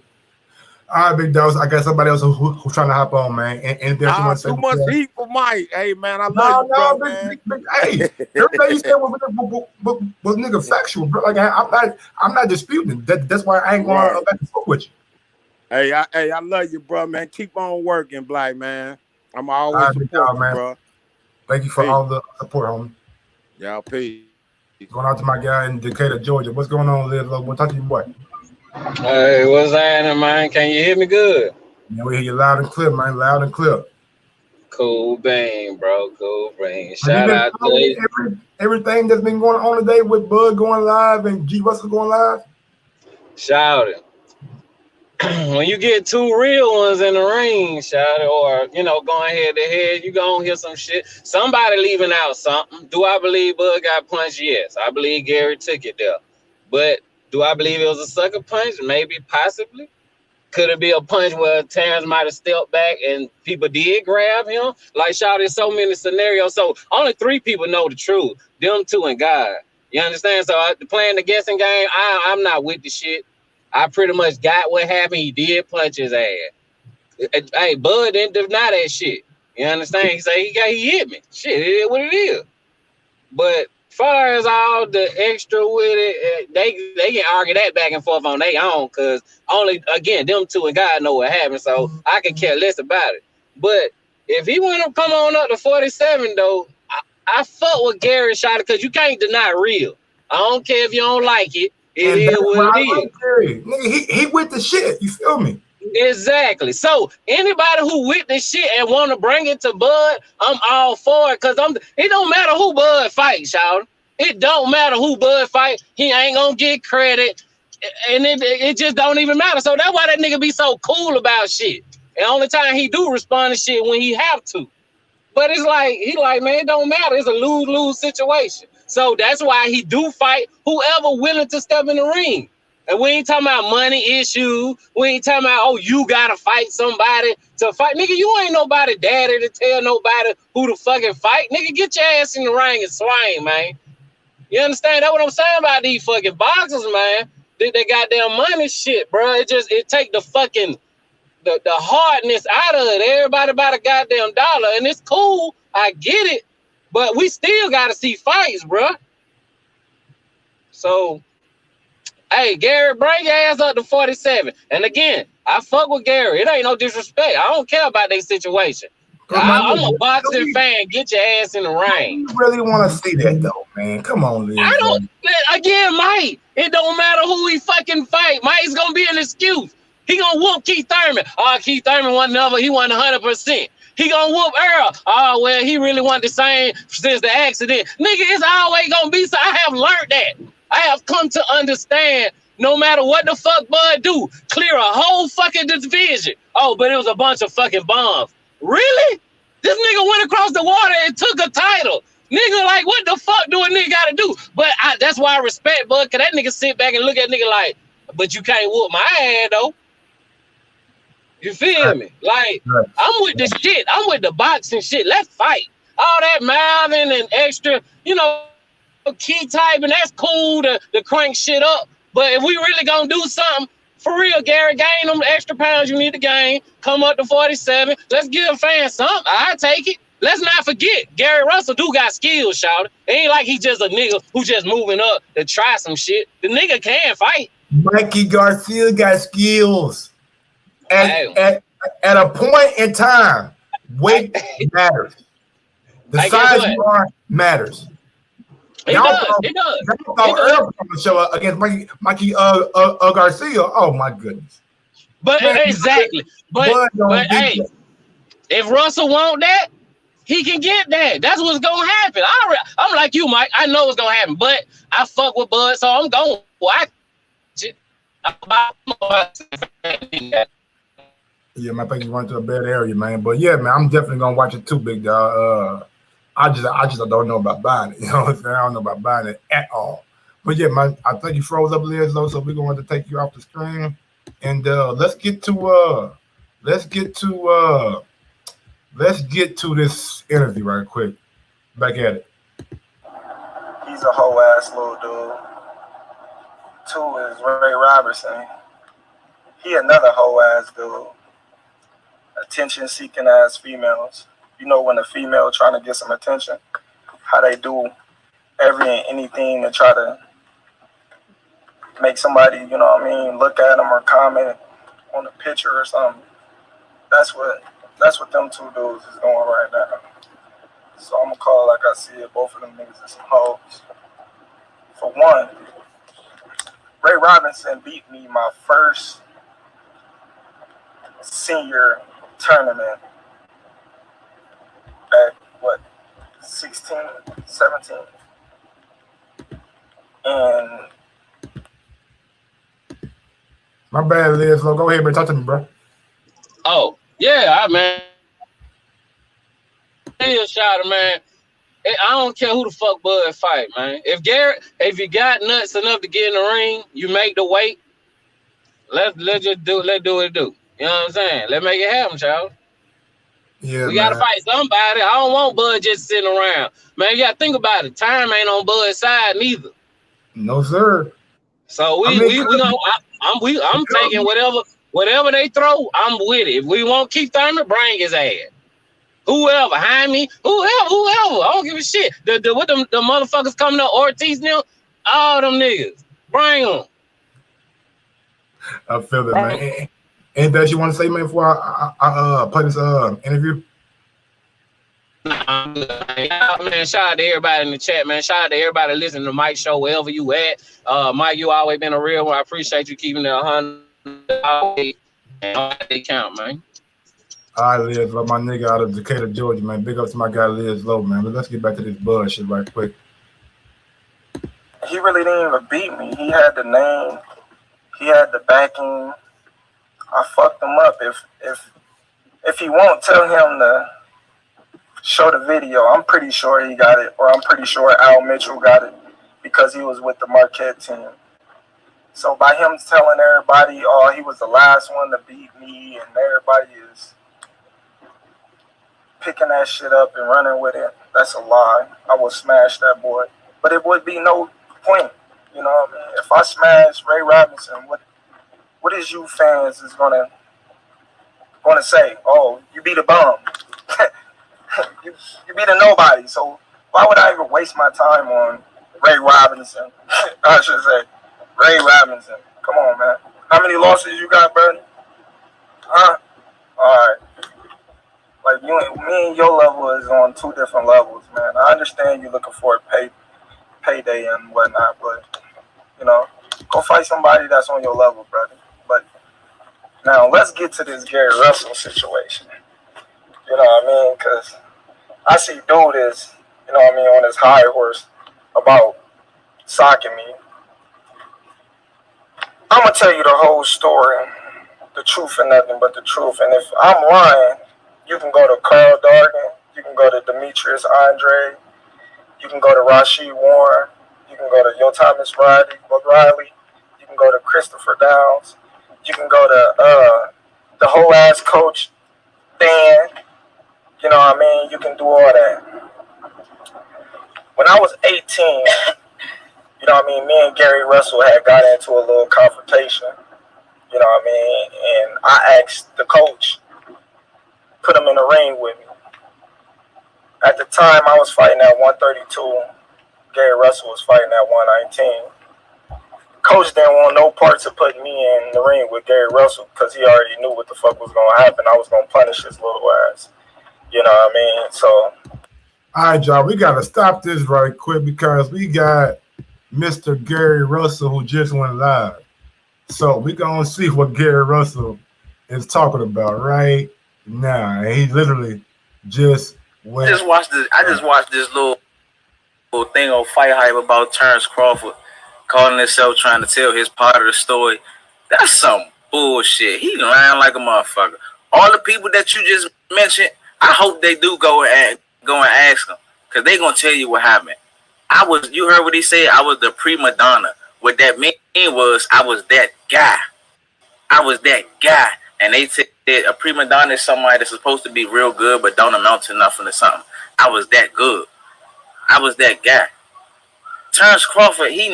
All right, Big Dogs. I got somebody else who's trying to hop on, man. And too much heat for Mike. Hey, man, I love you, bro, man. Hey, everything you said was nigga factual, bro. Like I'm not disputing. That's why I ain't going back and forth with you. Hey, I love you, bro, man. Keep on working, Black man. I'm always support you, bro. Thank you for all the support, homie. Y'all peace. Going out to my guy in Decatur, Georgia. What's going on, Liz? We'll talk to you, boy. Hey, what's happening, man? Can you hear me good? Yeah, we hear you loud and clear, man. Loud and clear. Cool bean, bro. Cool bean. Shout out to everything that's been going on today with Bud going live and G Russell going live. Shout it. When you get two real ones in the ring, shout it, or going head to head, you gonna hear some shit. Somebody leaving out something. Do I believe Bud got punched? Yes. I believe Gary took it there. But do I believe it was a sucker punch? Maybe, possibly. Could it be a punch where Terence might have stepped back and people did grab him? Like, shout, there's so many scenarios. So only 3 people know the truth. Them 2 and God. You understand? So playing the guessing game, I'm not with the shit. I pretty much got what happened. He did punch his ass. Hey, Bud didn't deny that shit. You understand? He said he hit me. Shit, it is what it is. But far as all the extra with it, they can argue that back and forth on their own, because only, again, them 2 and God know what happened, so I can care less about it. But if he want to come on up to 47, though, I fuck with Gary shot it, because you can't deny real. I don't care if you don't like it. It is what it is. Nigga, he with the shit. You feel me? Exactly. So anybody who witness shit and want to bring it to Bud, I'm all for it, because it don't matter who Bud fights, y'all. It don't matter who Bud fight. He ain't gonna get credit, and it just don't even matter. So that's why that nigga be so cool about shit. And only time he do respond to shit when he have to. But it's like, he like, man, it don't matter. It's a lose-lose situation. So that's why he do fight whoever willing to step in the ring. And we ain't talking about money issue. We ain't talking about, oh, you gotta fight somebody to fight. Nigga, you ain't nobody daddy to tell nobody who to fucking fight. Nigga, get your ass in the ring and swing, man. You understand? That's what I'm saying about these fucking boxers, man. They goddamn money shit, bro. It take the fucking the hardness out of it. Everybody about a goddamn dollar, and it's cool. I get it, but we still gotta see fights, bro. So, hey, Gary, bring your ass up to 47. And again, I fuck with Gary. It ain't no disrespect. I don't care about their situation. I'm a boxing fan. Get your ass in the ring. You really want to see that, though, man? Come on, Liz. I don't. Again, Mike. It don't matter who he fucking fight. Mike's gonna be an excuse. He gonna whoop Keith Thurman. Oh, Keith Thurman wasn't never. He wasn't 100%. He gonna whoop Earl. Oh, well, he really wanted the same since the accident. Nigga, it's always gonna be so. I have learned that. I have come to understand no matter what the fuck Bud do, clear a whole fucking division. Oh, but it was a bunch of fucking bombs. Really? This nigga went across the water and took a title. Nigga, like, what the fuck do a nigga gotta do? But that's why I respect Bud, cause that nigga sit back and look at nigga like, but you can't whoop my ass though. You feel me? Like, I'm with the shit. I'm with the boxing shit. Let's fight. All that mouthing and extra, you know, key typing, that's cool to crank shit up. But if we really gonna do something, for real, Gary, gain them extra pounds you need to gain. Come up to 47. Let's give a fan something. I take it. Let's not forget, Gary Russell do got skills, shout. It ain't like he just a nigga who just moving up to try some shit. The nigga can fight. Mikey Garcia got skills. At a point in time, weight matters. The size you are matters. It does. Earl on the show against Mikey Garcia. Oh my goodness. But exactly. But hey, if Russell want that, he can get that. That's what's gonna happen. I'm like you, Mike. I know what's gonna happen, but I fuck with Bud, so I'm going to watch it. Yeah, man, I think you went to a bad area, man. But yeah, man, I'm definitely gonna watch it too, big dog. I just don't know about buying it. You know what I'm saying? I don't know about buying it at all. But yeah, man, I think you froze up, Liz, though, so we're going to take you off the screen. And let's get to this interview right quick. Back at it. He's a whole ass little dude. 2 is Ray Robertson. He another whole ass dude. Attention seeking ass females. You know, when a female trying to get some attention, how they do every and anything to try to make somebody, you know what I mean, look at them or comment on a picture or something. That's what them 2 dudes is doing right now. So I'm gonna call it like I see it. Both of them niggas are some hoes. For one, Ray Robinson beat me my first senior tournament at what, 16, 17. And my bad, Liz. So go ahead, man. Talk to me, bro. Oh, yeah, man. Hey, shout out, man. I don't care who the fuck Bud fight, man. If you got nuts enough to get in the ring, you make the weight. Let's do what it do. You know what I'm saying? Let's make it happen, child. Yeah, we gotta fight somebody. I don't want Bud just sitting around. Man, you gotta think about it. Time ain't on Bud's side neither. No, sir. So I'm taking whatever they throw, I'm with it. If we want Keith Thurman, bring his ass. Whoever, Jaime, whoever. I don't give a shit. The motherfuckers coming up, Ortiz now, all them niggas. Bring them. I feel it, man. Anything else you want to say, man, before I play this interview? Nah, man, shout out to everybody in the chat, man. Shout out to everybody listening to Mike's show, wherever you at. Mike, you always been a real one. I appreciate you keeping it 100 and they count, man. All right, Liz, love my nigga out of Decatur, Georgia, man. Big up to my guy, Liz Lowe, man. But let's get back to this Bud shit right quick. he really didn't even beat me. He had the name. He had the backing. I fucked him up. If he won't, tell him to show the video. I'm pretty sure he got it, or I'm pretty sure Al Mitchell got it because he was with the Marquette team. So by him telling everybody, oh, he was the last one to beat me, and everybody is picking that shit up and running with it, that's a lie. I will smash that boy. But it would be no point. You know what I mean? If I smash Ray Robinson, what is you fans is gonna say? Oh, you beat a bum. you beat a nobody. So why would I even waste my time on Ray Robinson? I should say Ray Robinson. Come on, man. How many losses you got, Bernie? Huh? All right. Like me and your level is on 2 different levels, man. I understand you're looking for a payday and whatnot, but you know, go fight somebody that's on your level, brother. But now let's get to this Gary Russell situation. You know what I mean? Because I see dude is, you know what I mean, on his high horse about socking me. I'm gonna tell you the whole story, the truth and nothing but the truth. And if I'm lying, you can go to Carl Dargan, you can go to Demetrius Andre, you can go to Rashid Warren, you can go to Yo Thomas Riley, you can go to Christopher Downs, you can go to the whole ass coach Dan. You know what I mean? You can do all that. When I was 18, you know what I mean, me and Gary Russell had got into a little confrontation. You know what I mean? And I asked the coach, put him in the ring with me. At the time, I was fighting at 132. Gary Russell was fighting at 119. Coach didn't want no parts of putting me in the ring with Gary Russell because he already knew what the fuck was going to happen. I was going to punish his little ass. You know what I mean? So. All right, y'all, we got to stop this right quick because we got Mr. Gary Russell who just went live. So we're going to see what Gary Russell is talking about right now. And he literally just went. I just watched this little thing on Fight Hype about Terence Crawford calling himself trying to tell his part of the story. That's some bullshit. He lying like a motherfucker. All the people that you just mentioned, I hope they do go and ask them because they gonna tell you what happened. You heard what he said? I was the prima donna. What that mean was I was that guy. I was that guy. And they said a prima donna is somebody that's supposed to be real good but don't amount to nothing or something. I was that good. I was that guy. Terence Crawford, what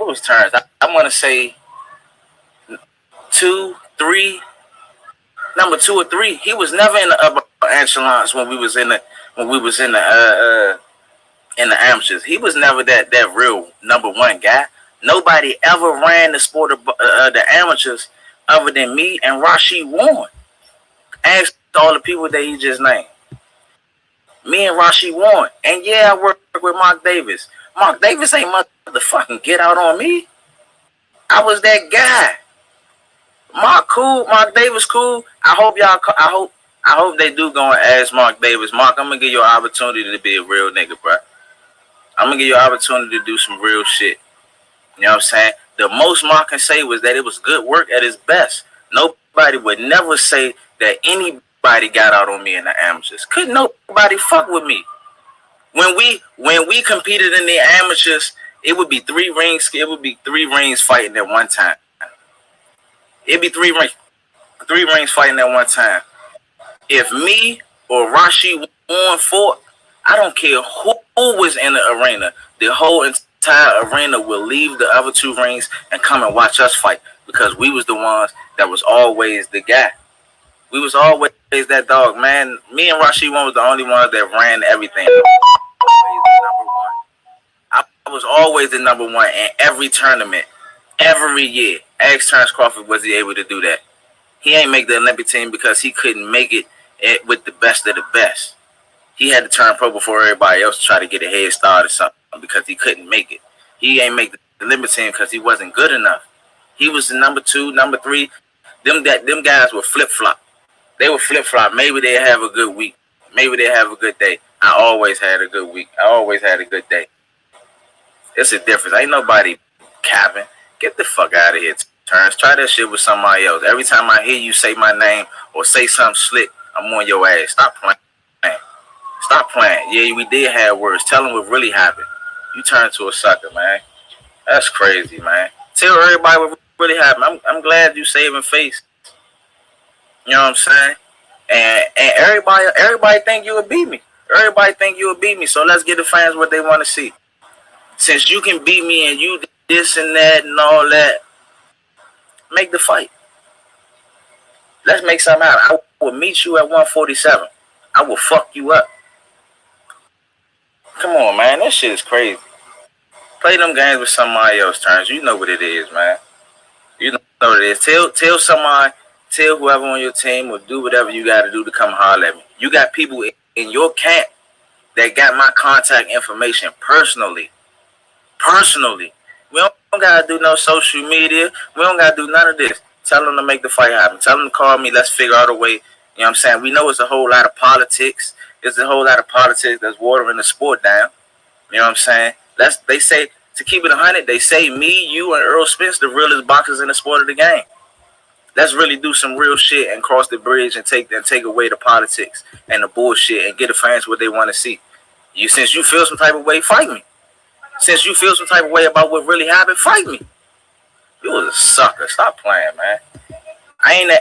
was Terence? I want to say number 2 or 3. He was never in the upper echelons when we was in the amateurs. He was never that real number 1 guy. Nobody ever ran the sport of the amateurs other than me and Rashid Warren. Ask all the people that he just named. Me and Rashid Warren. And yeah, I work with Mark Davis. Mark Davis ain't motherfucking get out on me. I was that guy. Mark cool. Mark Davis cool. I hope they do go and ask Mark Davis. Mark, I'm gonna give you an opportunity to be a real nigga, bro. I'm gonna give you an opportunity to do some real shit. You know what I'm saying? The most Mark can say was that it was good work at his best. Nobody would never say that anybody got out on me in the amateurs. Couldn't nobody fuck with me. When we competed in the amateurs, it would be 3 rings. It would be 3 rings fighting at one time. It'd be 3 rings fighting at one time. If me or Rashid Warren fought, I don't care who was in the arena. The whole entire arena will leave the other 2 rings and come and watch us fight because we was the ones that was always the guy. We was always that dog, man. Me and Rashid Warren was the only ones that ran everything. I was always the number 1 in every tournament, every year. Ask Terence Crawford, was he able to do that? He ain't make the Olympic team because he couldn't make it with the best of the best. He had to turn pro before everybody else to try to get a head start or something because he couldn't make it. He ain't make the Olympic team because he wasn't good enough. He was the number 2, number 3. Them guys were flip-flop. They were flip-flop. Maybe they have a good week. Maybe they have a good day. I always had a good week. I always had a good day. It's a difference. Ain't nobody capping. Get the fuck out of here, Terrence. Try that shit with somebody else. Every time I hear you say my name or say something slick, I'm on your ass. Stop playing. Stop playing. Yeah, we did have words. Tell them what really happened. You turned to a sucker, man. That's crazy, man. Tell everybody what really happened. I'm glad you saving face. You know what I'm saying? And everybody think you would beat me. Everybody think you would beat me. So let's get the fans what they want to see. Since you can beat me and you this and that and all that, make the fight. Let's make something happen. I will meet you at 147. I will fuck you up. Come on, man. That shit is crazy. Play them games with somebody else, Terrence. You know what it is, man. You know what it is. Tell somebody, tell whoever on your team or do whatever you got to do to come holler at me. You got people in your camp that got my contact information personally. We don't got to do no social media. We don't got to do none of this. Tell them to make the fight happen. Tell them to call me. Let's figure out a way. You know what I'm saying? We know it's a whole lot of politics. It's a whole lot of politics that's watering the sport down. You know what I'm saying? They say, to keep it 100, they say me, you, and Earl Spence the realest boxers in the sport of the game. Let's really do some real shit and cross the bridge and take away the politics and the bullshit and get the fans what they want to see. Since you feel some type of way, fight me. Since you feel some type of way about what really happened, fight me. You was a sucker. Stop playing, man.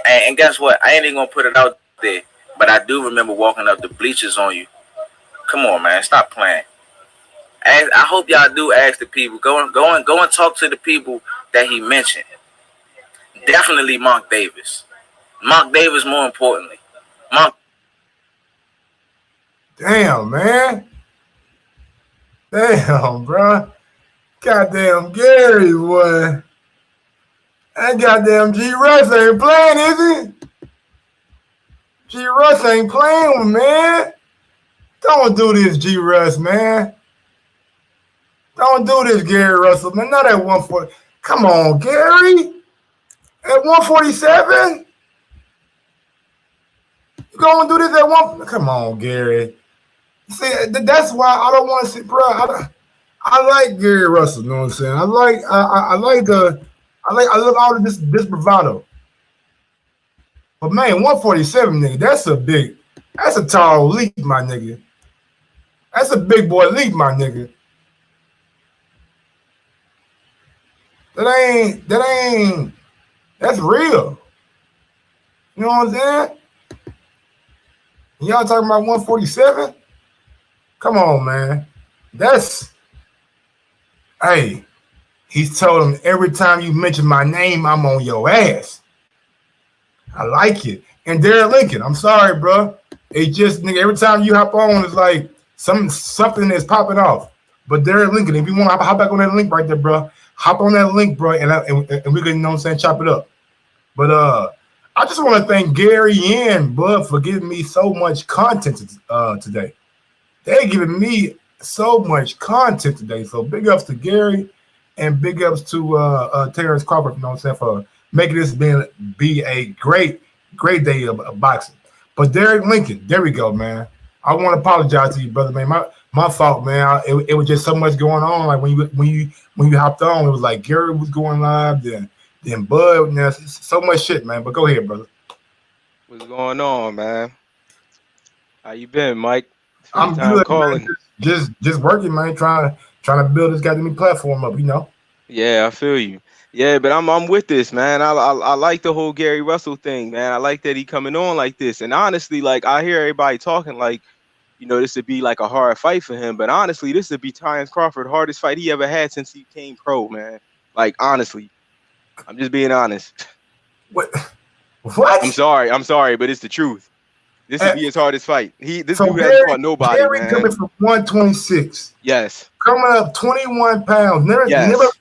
And guess what? I ain't even gonna put it out there, but I do remember walking up the bleachers on you. Come on, man. Stop playing. I hope y'all do ask the people. Go and talk to the people that he mentioned. Definitely Mark Davis. Mark Davis, more importantly. Damn, man. Damn, bro. Goddamn Gary, boy. That goddamn G. Russ ain't playing, is he? G. Russ ain't playing, man. Don't do this, G. Russ, man. Don't do this, Gary Russell, man. Not at 140. Come on, Gary. At 147? You gonna do this at 1? Come on, Gary. See, that's why I don't want to see, bro. I like Gary Russell. You know what I'm saying? I love all of this bravado. But man, 147, nigga, that's a tall leap, my nigga. That's a big boy leap, my nigga. That's real. You know what I'm saying? Y'all talking about 147? Come on, man. Hey, he's told him every time you mention my name, I'm on your ass. I like it. And Darren Lincoln, I'm sorry, bro. It's just, nigga, every time you hop on, it's like something is popping off. But Darren Lincoln, if you want to hop back on that link right there, bro, hop on that link, bro, and we can, you know what I'm saying, chop it up. But I just want to thank Gary and Bud for giving me so much content today. They're giving me so much content today. So big ups to Gary and big ups to Terence Crawford, you know what I'm saying, for making this be a great day of boxing. But Derek Lincoln, there we go, man. I want to apologize to you, brother, man. My fault, man. It was just so much going on. Like when you hopped on, it was like Gary was going live, then Bud, you know, so much shit, man. But go ahead, brother. What's going on, man? How you been, Mike? I'm good, calling. Man. Just working, man. Trying to build this goddamn platform up, you know. Yeah, I feel you. Yeah, but I'm with this, man. I like the whole Gary Russell thing, man. I like that he coming on like this. And honestly, like I hear everybody talking like, you know, this would be like a hard fight for him. But honestly, this would be Terence Crawford hardest fight he ever had since he came pro, man. Like honestly, I'm just being honest. What? I'm sorry, but it's the truth. This would be his hardest fight. This dude hasn't fought nobody, Gary man. Coming from 126. Yes. Coming up 21 pounds. Never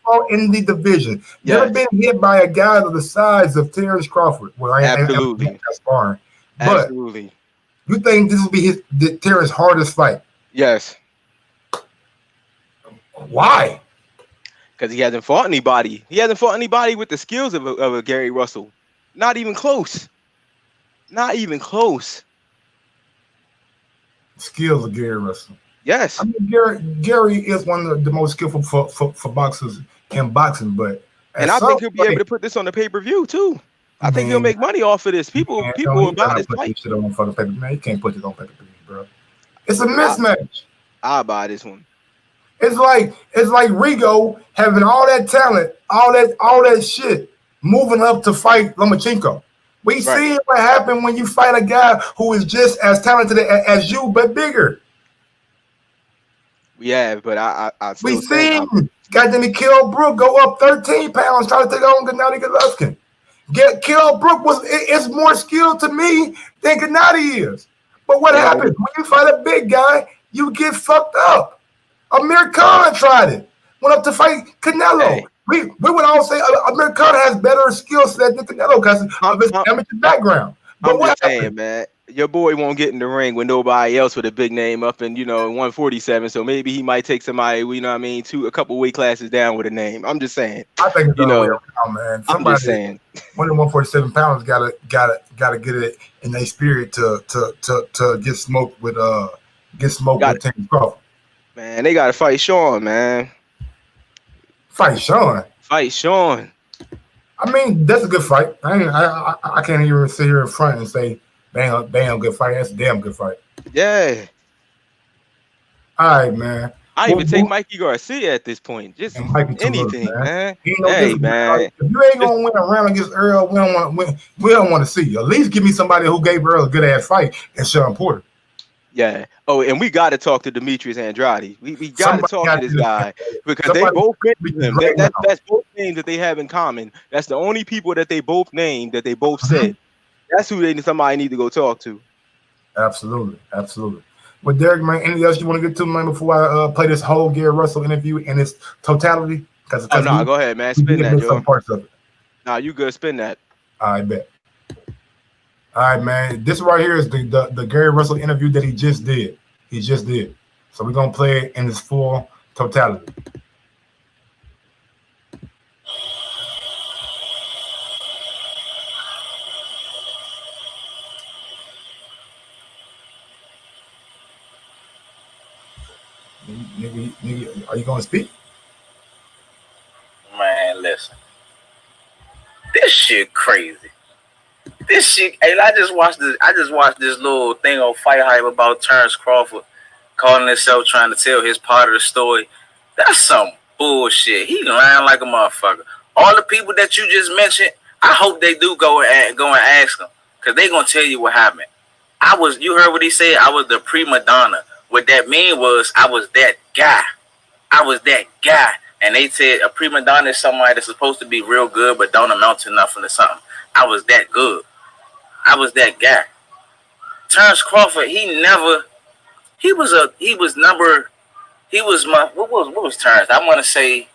fought in the division. Never been hit by a guy of the size of Terence Crawford. Well, absolutely. But absolutely. You think this will be Terrence's hardest fight? Yes. Why? Because he hasn't fought anybody. He hasn't fought anybody with the skills of a Gary Russell. Not even close. Not even close. Skills of Gary Russell. Yes. I mean, Gary is one of the most skillful for boxers in boxing, but I think he'll be able to put this on the pay-per-view too. I think he'll make money off of this. People will buy this fight. Shit on fucking paper, man. You can't put this on pay-per-view, bro. It's a mismatch. I'll buy this one. It's like Rigo having all that talent, all that shit, moving up to fight Lomachenko. We see what happened when you fight a guy who is just as talented as you, but bigger. We have, but I we seen goddamn Kell Brook go up 13 pounds trying to take on Gennady Golovkin. Kell Brook it's more skilled to me than Gennady is. But what happens when you fight a big guy? You get fucked up. Amir Khan tried it. Went up to fight Canelo. Hey. We would all say Amir Khan has better skill set than Canelo because of his amateur background. But I'm just saying, man. your boy won't get in the ring with nobody else with a big name up in, 147. So maybe he might take somebody, a couple weight classes down with a name. I'm just saying. I think it's the You other way know, around, man. I'm just Somebody saying. one of 147 pounds gotta get it in their spirit to get smoked with Terence Crawford. Man, they gotta fight Sean, man. Fight Sean. Fight Sean. I mean, that's a good fight. I can't even sit here in front and say damn good fight. That's a damn good fight. Yeah. All right, man. I even take Mikey Garcia at this point. Just anything, man. Hey, man. If you ain't gonna win a round against Earl, we don't want to see you. At least give me somebody who gave Earl a good ass fight and Sean Porter. Yeah. Oh, and we got to talk to Demetrius Andrade. We got to talk to this guy because they both mentioned him. That's both names that they have in common. That's the only people that they both named that they both said. That's who somebody need to go talk to. Absolutely. But Derek, man, anything else you want to get to, man, before I play this whole Gary Russell interview in its totality? No, go ahead, man. Spin that, Joe. Some parts of it. Nah, you good. Spin that. I bet. All right, man. This right here is the Gary Russell interview that he just did. So we're going to play it in its full totality. Nigga, are you going to speak? Man, listen. This shit crazy. This shit, hey, I just watched this little thing on Fight Hype about Terence Crawford calling himself trying to tell his part of the story. That's some bullshit. He lying like a motherfucker. All the people that you just mentioned, I hope they do go and ask them, because they gonna tell you what happened. You heard what he said? I was the prima donna. What that mean was I was that guy. And they said a prima donna is somebody that's supposed to be real good but don't amount to nothing or something. I was that good. I was that guy. Terence Crawford, what was Terence? I want to say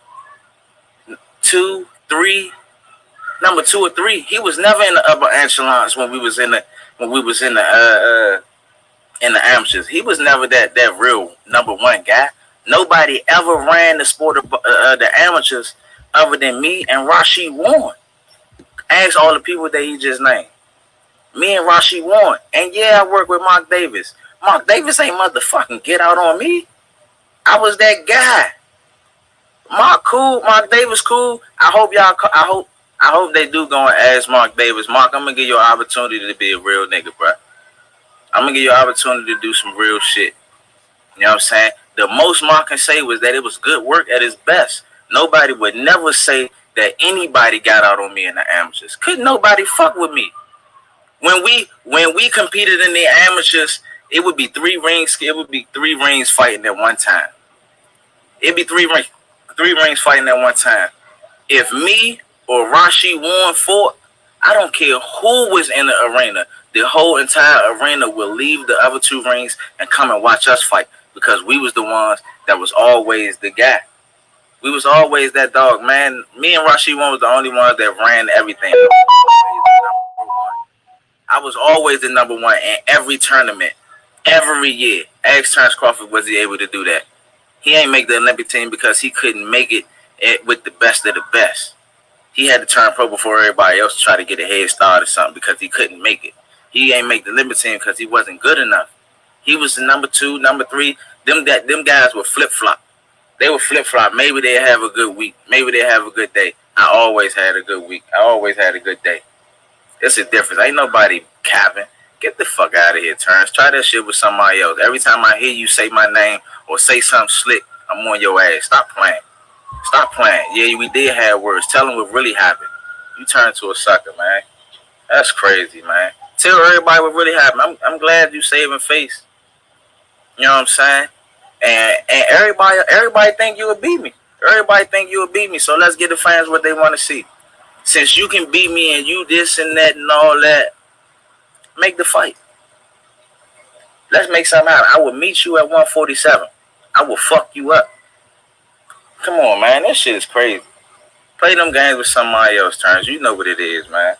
number 2 or 3. He was never in the upper echelons when we was in the amateurs. He was never that real number 1 guy. Nobody ever ran the sport of the amateurs other than me and Rashid Warren. Ask all the people that he just named. Me and Rashid Warren. And yeah, I work with Mark Davis. Mark Davis ain't motherfucking get out on me. I was that guy. Mark cool. Mark Davis cool. I hope they do go and ask Mark Davis. Mark, I'm gonna give you an opportunity to be a real nigga, bro. I'm gonna give you an opportunity to do some real shit. You know what I'm saying? The most Mark can say was that it was good work at his best. Nobody would never say that anybody got out on me in the amateurs. Couldn't nobody fuck with me. When we competed in the amateurs, it would be 3 rings. It would be 3 rings fighting at one time. It'd be 3 rings fighting at one time. If me or Rashid Warren fought, I don't care who was in the arena. The whole entire arena will leave the other 2 rings and come and watch us fight, because we was the ones that was always the guy. We was always that dog, man. Me and Rashid Warren was the only ones that ran everything. I was always the number 1 in every tournament, every year. Ask Terence Crawford, was he able to do that? He ain't make the Olympic team because he couldn't make it with the best of the best. He had to turn pro before everybody else to try to get a head start or something because he couldn't make it. He ain't make the Olympic team because he wasn't good enough. He was the number 2, number 3. Them guys were flip-flop. They were flip-flop. Maybe they have a good week. Maybe they have a good day. I always had a good week. I always had a good day. It's a difference. Ain't nobody capping. Get the fuck out of here, Terrence. Try that shit with somebody else. Every time I hear you say my name or say something slick, I'm on your ass. Stop playing. Stop playing. Yeah, we did have words. Tell them what really happened. You turned to a sucker, man. That's crazy, man. Tell everybody what really happened. I'm glad you saving face. You know what I'm saying? And everybody think you would beat me. Everybody think you would beat me. So let's get the fans what they want to see. Since you can beat me and you this and that and all that, make the fight. Let's make something happen. I will meet you at 147. I will fuck you up. Come on, man. That shit is crazy. Play them games with somebody else, Terrence. You know what it is, man.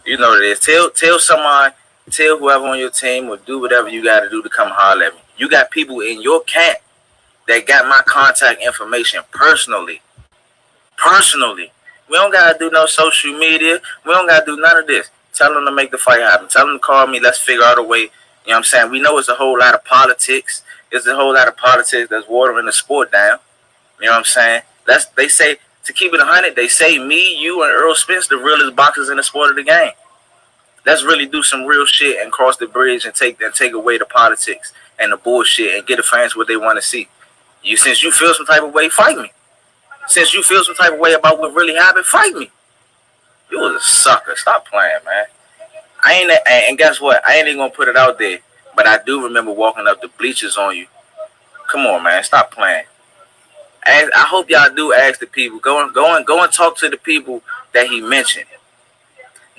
You know what it is. Tell somebody Tell whoever on your team or do whatever you got to do to come holler at me. You got people in your camp that got my contact information personally. Personally. We don't got to do no social media. We don't got to do none of this. Tell them to make the fight happen. Tell them to call me. Let's figure out a way. You know what I'm saying? We know it's a whole lot of politics. There's a whole lot of politics that's watering the sport down. You know what I'm saying? They say, to keep it 100, they say me, you, and Earl Spence the realest boxers in the sport of the game. Let's really do some real shit and cross the bridge and take away the politics and the bullshit and get the fans what they want to see. Since you feel some type of way, fight me. Since you feel some type of way about what really happened, fight me. You was a sucker. Stop playing, man. And guess what? I ain't even gonna put it out there, but I do remember walking up the bleachers on you. Come on, man. Stop playing. I hope y'all do ask the people. Go and talk to the people that he mentioned.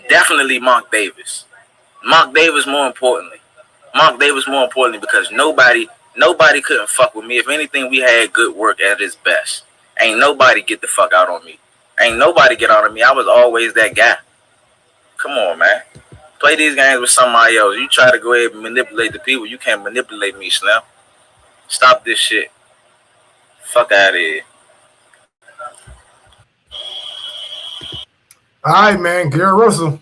Definitely Mark Davis. Mark Davis more importantly. Because nobody couldn't fuck with me. If anything, we had good work at its best. Ain't nobody get the fuck out on me. Ain't nobody get out on me. I was always that guy. Come on, man. Play these games with somebody else. You try to go ahead and manipulate the people. You can't manipulate me, Slim. Stop this shit. Fuck out of here. All right, man. Gary Russell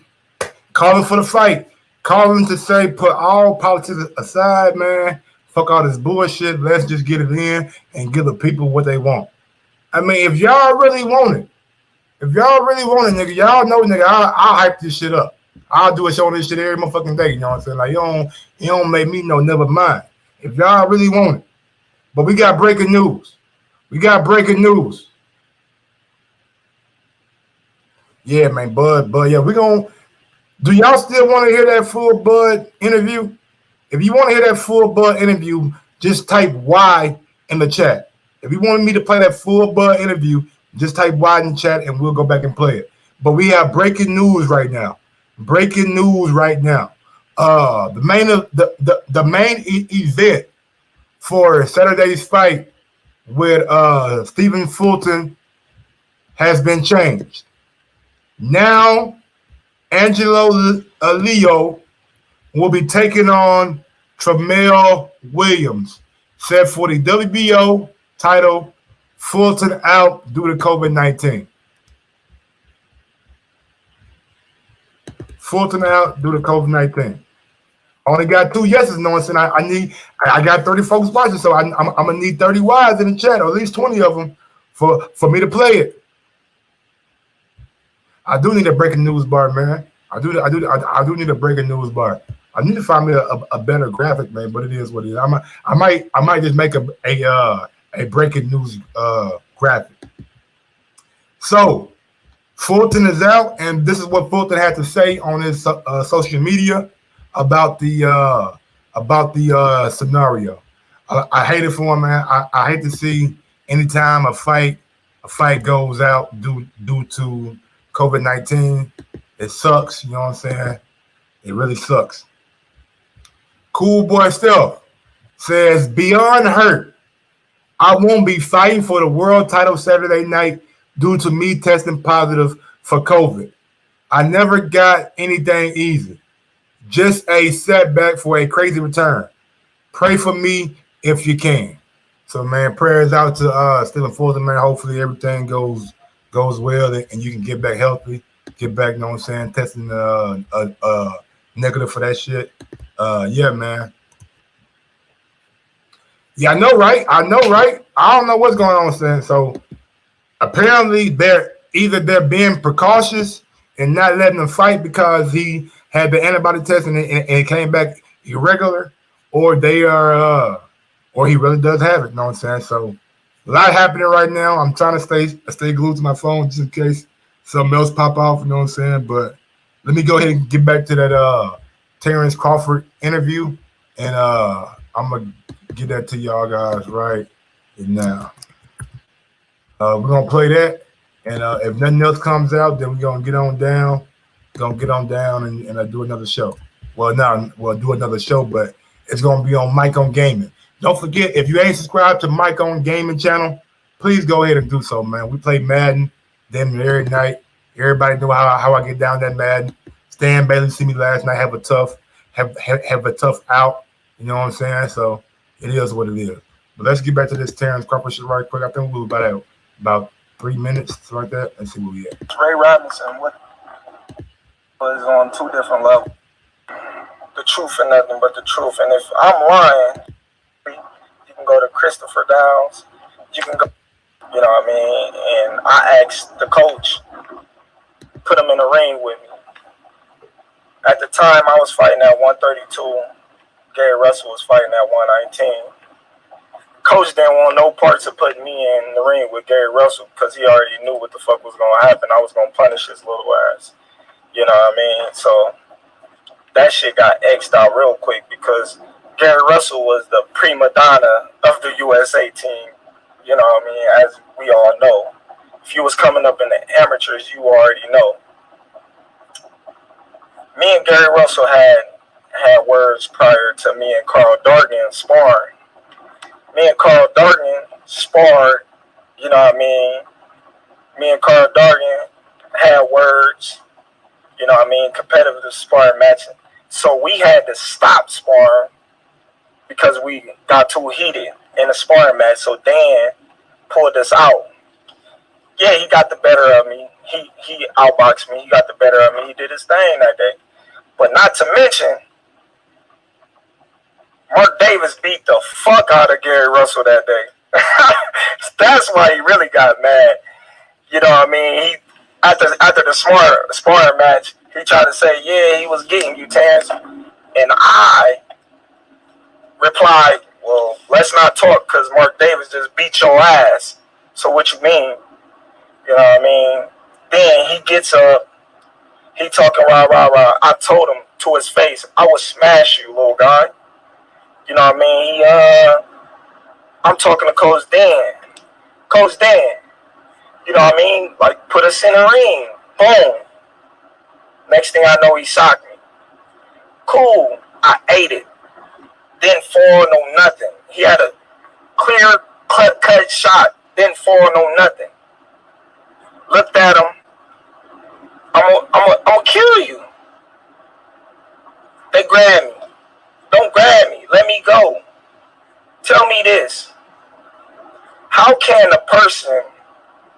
calling for the fight. Calling to say put all politics aside, man. Fuck all this bullshit. Let's just get it in and give the people what they want. I mean, if y'all really want it, nigga, y'all know, nigga, I'll hype this shit up. I'll do a show on this shit every motherfucking day. You know what I'm saying? Like, you don't make me know, never mind. If y'all really want it. But we got breaking news. Yeah, man, Bud, yeah, do y'all still want to hear that full Bud interview? If you want to hear that full Bud interview, just type Y in the chat. If you want me to play that full Bud interview, just type Y in the chat and we'll go back and play it. But we have breaking news right now. The main event for Saturday's fight with Stephen Fulton has been changed. Now, Angelo Leo will be taking on Tramel Williams, set for the WBO title. Fulton out due to COVID-19. Only got 2 yeses, no one said I got 30 folks watching, so I'm gonna need 30 Ys in the chat, or at least 20 of them for me to play it. I do need a breaking news bar, man. I do need a breaking news bar. I need to find me a better graphic, man. But it is what it is. I might just make a breaking news graphic. So Fulton is out, and this is what Fulton had to say on his social media about the scenario. I hate it for him, man. I hate to see anytime a fight goes out due to COVID-19. It sucks, you know what I'm saying? It really sucks. Cool Boy Stealth says, beyond hurt, I won't be fighting for the world title Saturday night due to me testing positive for COVID. I never got anything easy. Just a setback for a crazy return. Pray for me if you can. So, man, prayers out to Stephen Fulton, man. Hopefully everything goes well and you can get back healthy. Get back, you know what I'm saying, testing negative for that shit. Yeah, man. Yeah, I know, right? I don't know what's going on, saying. So apparently they're being precautious and not letting him fight because he had the antibody test and it came back irregular, or they are or he really does have it, you know what I'm saying? So a lot happening right now. I'm trying to stay glued to my phone just in case something else pop off, you know what I'm saying? But let me go ahead and get back to that Terence Crawford interview, and I'm going to get that to y'all guys right now. We're going to play that, and if nothing else comes out, then we're going to get on down. And do another show. We'll do another show, but it's going to be on Mike on Gaming. Don't forget, if you ain't subscribed to Mike on Gaming channel, please go ahead and do so, man. We play Madden damn near every night. Everybody know how I get down that Madden. Stan Bailey see me last night have have a tough out. You know what I'm saying? So it is what it is. But let's get back to this Terence Crawford shit right quick. I think we were about 3 minutes, something like that. Let's see where we at. Ray Robinson was on two different levels. The truth and nothing but the truth. And if I'm lying, you can go to Christopher Downs. You can go, you know what I mean? And I asked the coach, put him in the ring with me. At the time, I was fighting at 132. Gary Russell was fighting at 119. Coach didn't want no parts of putting me in the ring with Gary Russell because he already knew what the fuck was going to happen. I was going to punish his little ass. You know what I mean? So that shit got X'd out real quick because Gary Russell was the prima donna of the USA team. You know what I mean? As we all know. If you was coming up in the amateurs, you already know. Me and Gary Russell had words prior to me and Carl Dargan sparring. Me and Carl Dargan sparred, you know what I mean? Me and Carl Dargan had words, you know what I mean, competitive sparring matching. So we had to stop sparring because we got too heated in the sparring match. So Dan pulled us out. Yeah, he got the better of me. He outboxed me. He got the better of me. He did his thing that day. But not to mention, Mark Davis beat the fuck out of Gary Russell that day. That's why he really got mad. You know what I mean? He after the sparring match, he tried to say, yeah, he was getting you, Terence. And I replied, well, let's not talk because Mark Davis just beat your ass. So what you mean? You know what I mean? Then he gets up. He talking rah, rah, rah. I told him to his face, I will smash you, little guy. You know what I mean? I'm talking to Coach Dan. Coach Dan, you know what I mean? Like, put us in the ring. Boom. Next thing I know, he socked me. Cool. I ate it. Didn't fall, no nothing. He had a clear cut shot. Didn't fall, no nothing. Looked at him. I'm gonna kill you. They grabbed me. Don't grab me. Let me go. Tell me this. How can a person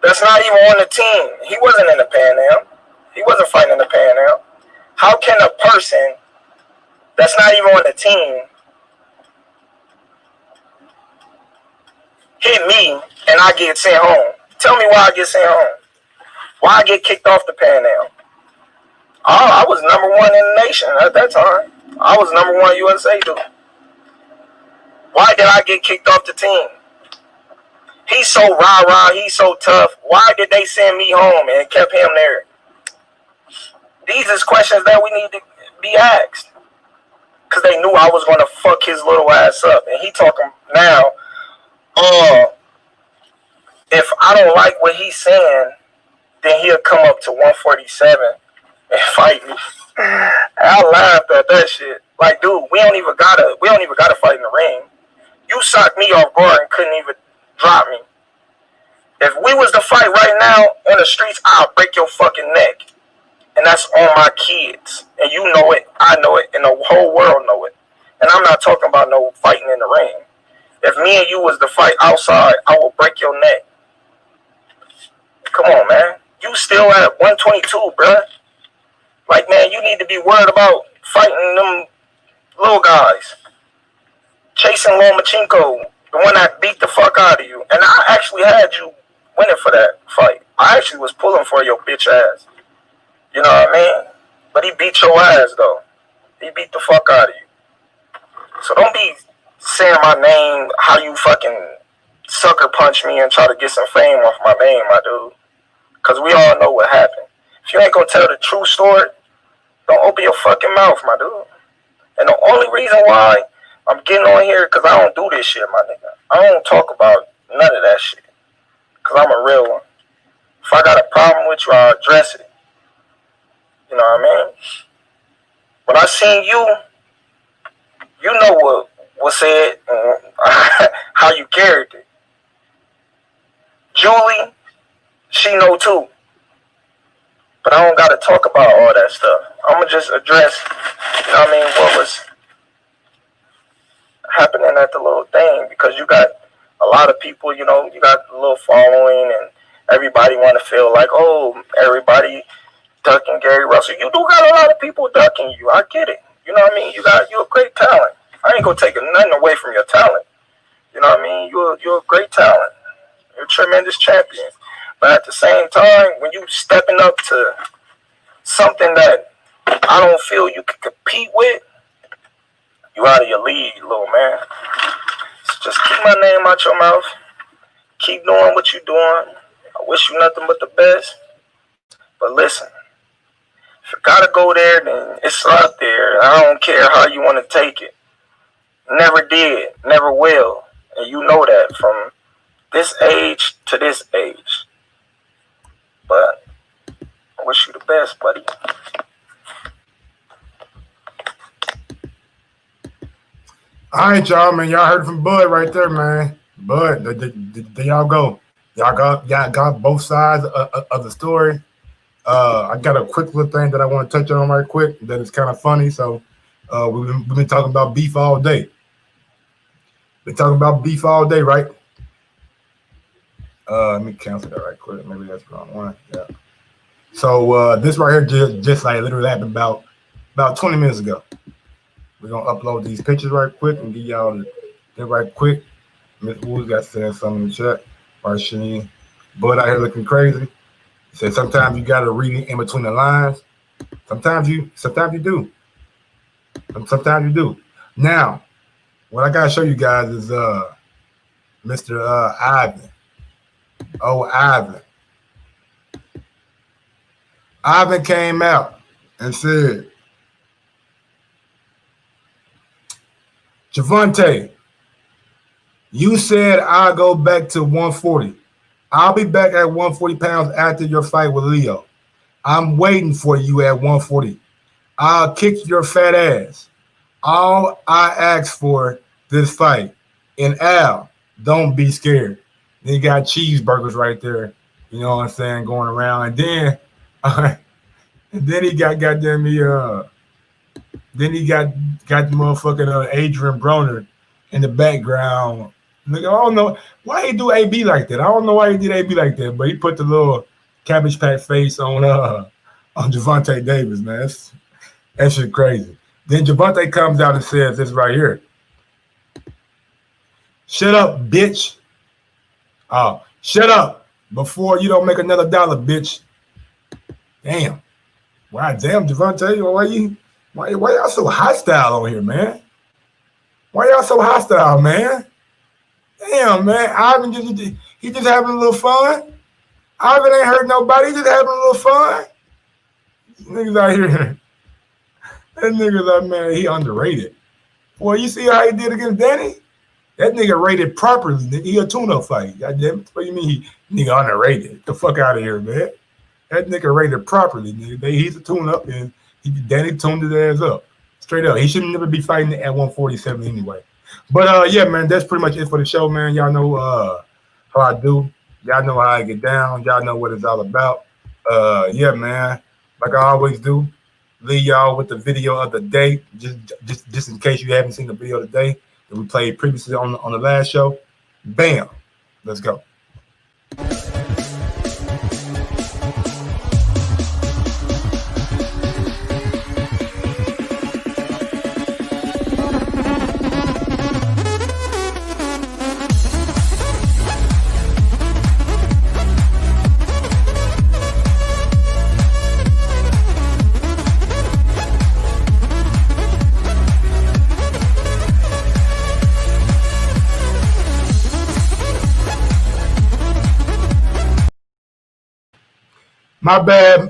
that's not even on the team, he wasn't in the Pan Am. He wasn't fighting in the Pan Am. How can a person that's not even on the team hit me and I get sent home? Tell me why I get sent home. Why I get kicked off the Pan Am? I was number one in the nation at that time. I was number one USA dude. Why did I get kicked off the team? He's so rah-rah, he's so tough. Why did they send me home and kept him there? These is questions that we need to be asked. Because they knew I was going to fuck his little ass up. And he talking now, if I don't like what he's saying, then he'll come up to 147 and fight me. I laughed at that shit. Like, dude, we don't even gotta fight in the ring. You socked me off guard and couldn't even drop me. If we was to fight right now on the streets, I'll break your fucking neck. And that's on my kids. And you know it, I know it, and the whole world know it. And I'm not talking about no fighting in the ring. If me and you was to fight outside, I will break your neck. Come on, man. You still at 122, bruh. Like, man, you need to be worried about fighting them little guys. Chasing Lomachenko, the one that beat the fuck out of you. And I actually had you winning for that fight. I actually was pulling for your bitch ass. You know what I mean? But he beat your ass, though. He beat the fuck out of you. So don't be saying my name, how you fucking sucker punch me and try to get some fame off my name, my dude. Because we all know what happened. If you ain't gonna tell the true story, don't open your fucking mouth, my dude. And the only reason why I'm getting on here because I don't do this shit, my nigga. I don't talk about none of that shit. Because I'm a real one. If I got a problem with you, I'll address it. You know what I mean? When I seen you, you know what was said and how you carried it. Julie, she know too. But I don't got to talk about all that stuff. I'm going to just address, you know what I mean, what was happening at the little thing, because you got a lot of people, you know, you got a little following, and everybody want to feel like, oh, everybody ducking Gary Russell. You do got a lot of people ducking you. I get it. You know what I mean? You're a great talent. I ain't gonna take nothing away from your talent. You know what I mean? You're a great talent. You're a tremendous champion. But at the same time, when you stepping up to something that I don't feel you can compete with, you out of your league, little man. So just keep my name out your mouth. Keep doing what you're doing. I wish you nothing but the best. But listen, if you gotta go there, then it's out there. I don't care how you want to take it. Never did, never will. And you know that from this age to this age. But I wish you the best, buddy. All right, y'all, man. Y'all heard from Bud right there, man. Bud, there y'all go. Y'all got both sides of the story. I got a quick little thing that I want to touch on right quick that is kind of funny. So we've been talking about beef all day. Been talking about beef all day, right? Let me cancel that right quick. Maybe that's the wrong one. Yeah. So this right here just like literally happened about 20 minutes ago. We're gonna upload these pictures right quick and give y'all that right quick. Miss Woods got saying something in the chat. Marsheen, Bud out here looking crazy. He said sometimes you gotta read it in between the lines. Sometimes you do. Sometimes you do. Now, what I gotta show you guys is Mr. Ivan. Oh, Ivan. Ivan came out and said, Javante, you said I'll go back to 140. I'll be back at 140 pounds after your fight with Leo. I'm waiting for you at 140. I'll kick your fat ass. All I ask for this fight. And Al, don't be scared. Then you got cheeseburgers right there, you know what I'm saying, going around. And then he got goddamn me then he got the motherfucking Adrian Broner in the background. Look, I don't know why he do AB like that. I don't know why he did AB like that, but he put the little Cabbage Patch face on Javante Davis, man. That shit crazy. Then Javante comes out and says this right here. Shut up, bitch. Shut up before you don't make another dollar, bitch. Damn. Wow, damn, Javante, why y'all so hostile on here, man? Why y'all so hostile, man? Damn, man. Ivan he just having a little fun. Ivan ain't hurt nobody. He just having a little fun. Niggas out here. That nigga's out, man, he underrated. Boy, you see how he did against Danny? That nigga rated properly. Nigga, he a tune-up fight. Goddamn it. What do you mean nigga underrated? Get the fuck out of here, man. That nigga rated properly, nigga. He's a tune-up, and Danny tuned his ass up. Straight up. He should never be fighting at 147 anyway. But, yeah, man, that's pretty much it for the show, man. Y'all know how I do. Y'all know how I get down. Y'all know what it's all about. Yeah, man, like I always do, leave y'all with the video of the day, just in case you haven't seen the video of the day that we played previously on the last show. Bam. Let's go.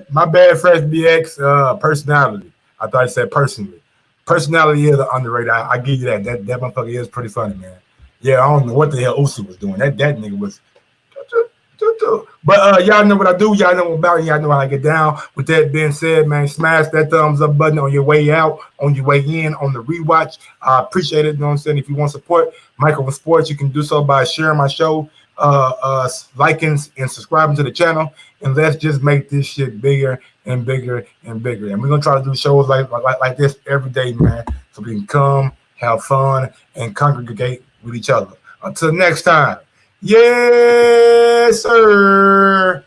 My bad, Fresh BX. Personality. I thought I said personally. Personality is underrated. I give you that. That motherfucker is pretty funny, man. Yeah, I don't know what the hell Usu was doing. That nigga was. But y'all know what I do. Y'all know about it. Y'all know how I get down. With that being said, man, smash that thumbs up button on your way out, on your way in, on the rewatch. I appreciate it. You know what I'm saying? If you want support Michael Sports, you can do so by sharing my show liking and subscribing to the channel, and let's just make this shit bigger and bigger and bigger. And we're gonna try to do shows like this every day, man, so we can come, have fun, and congregate with each other. Until next time, yes, sir.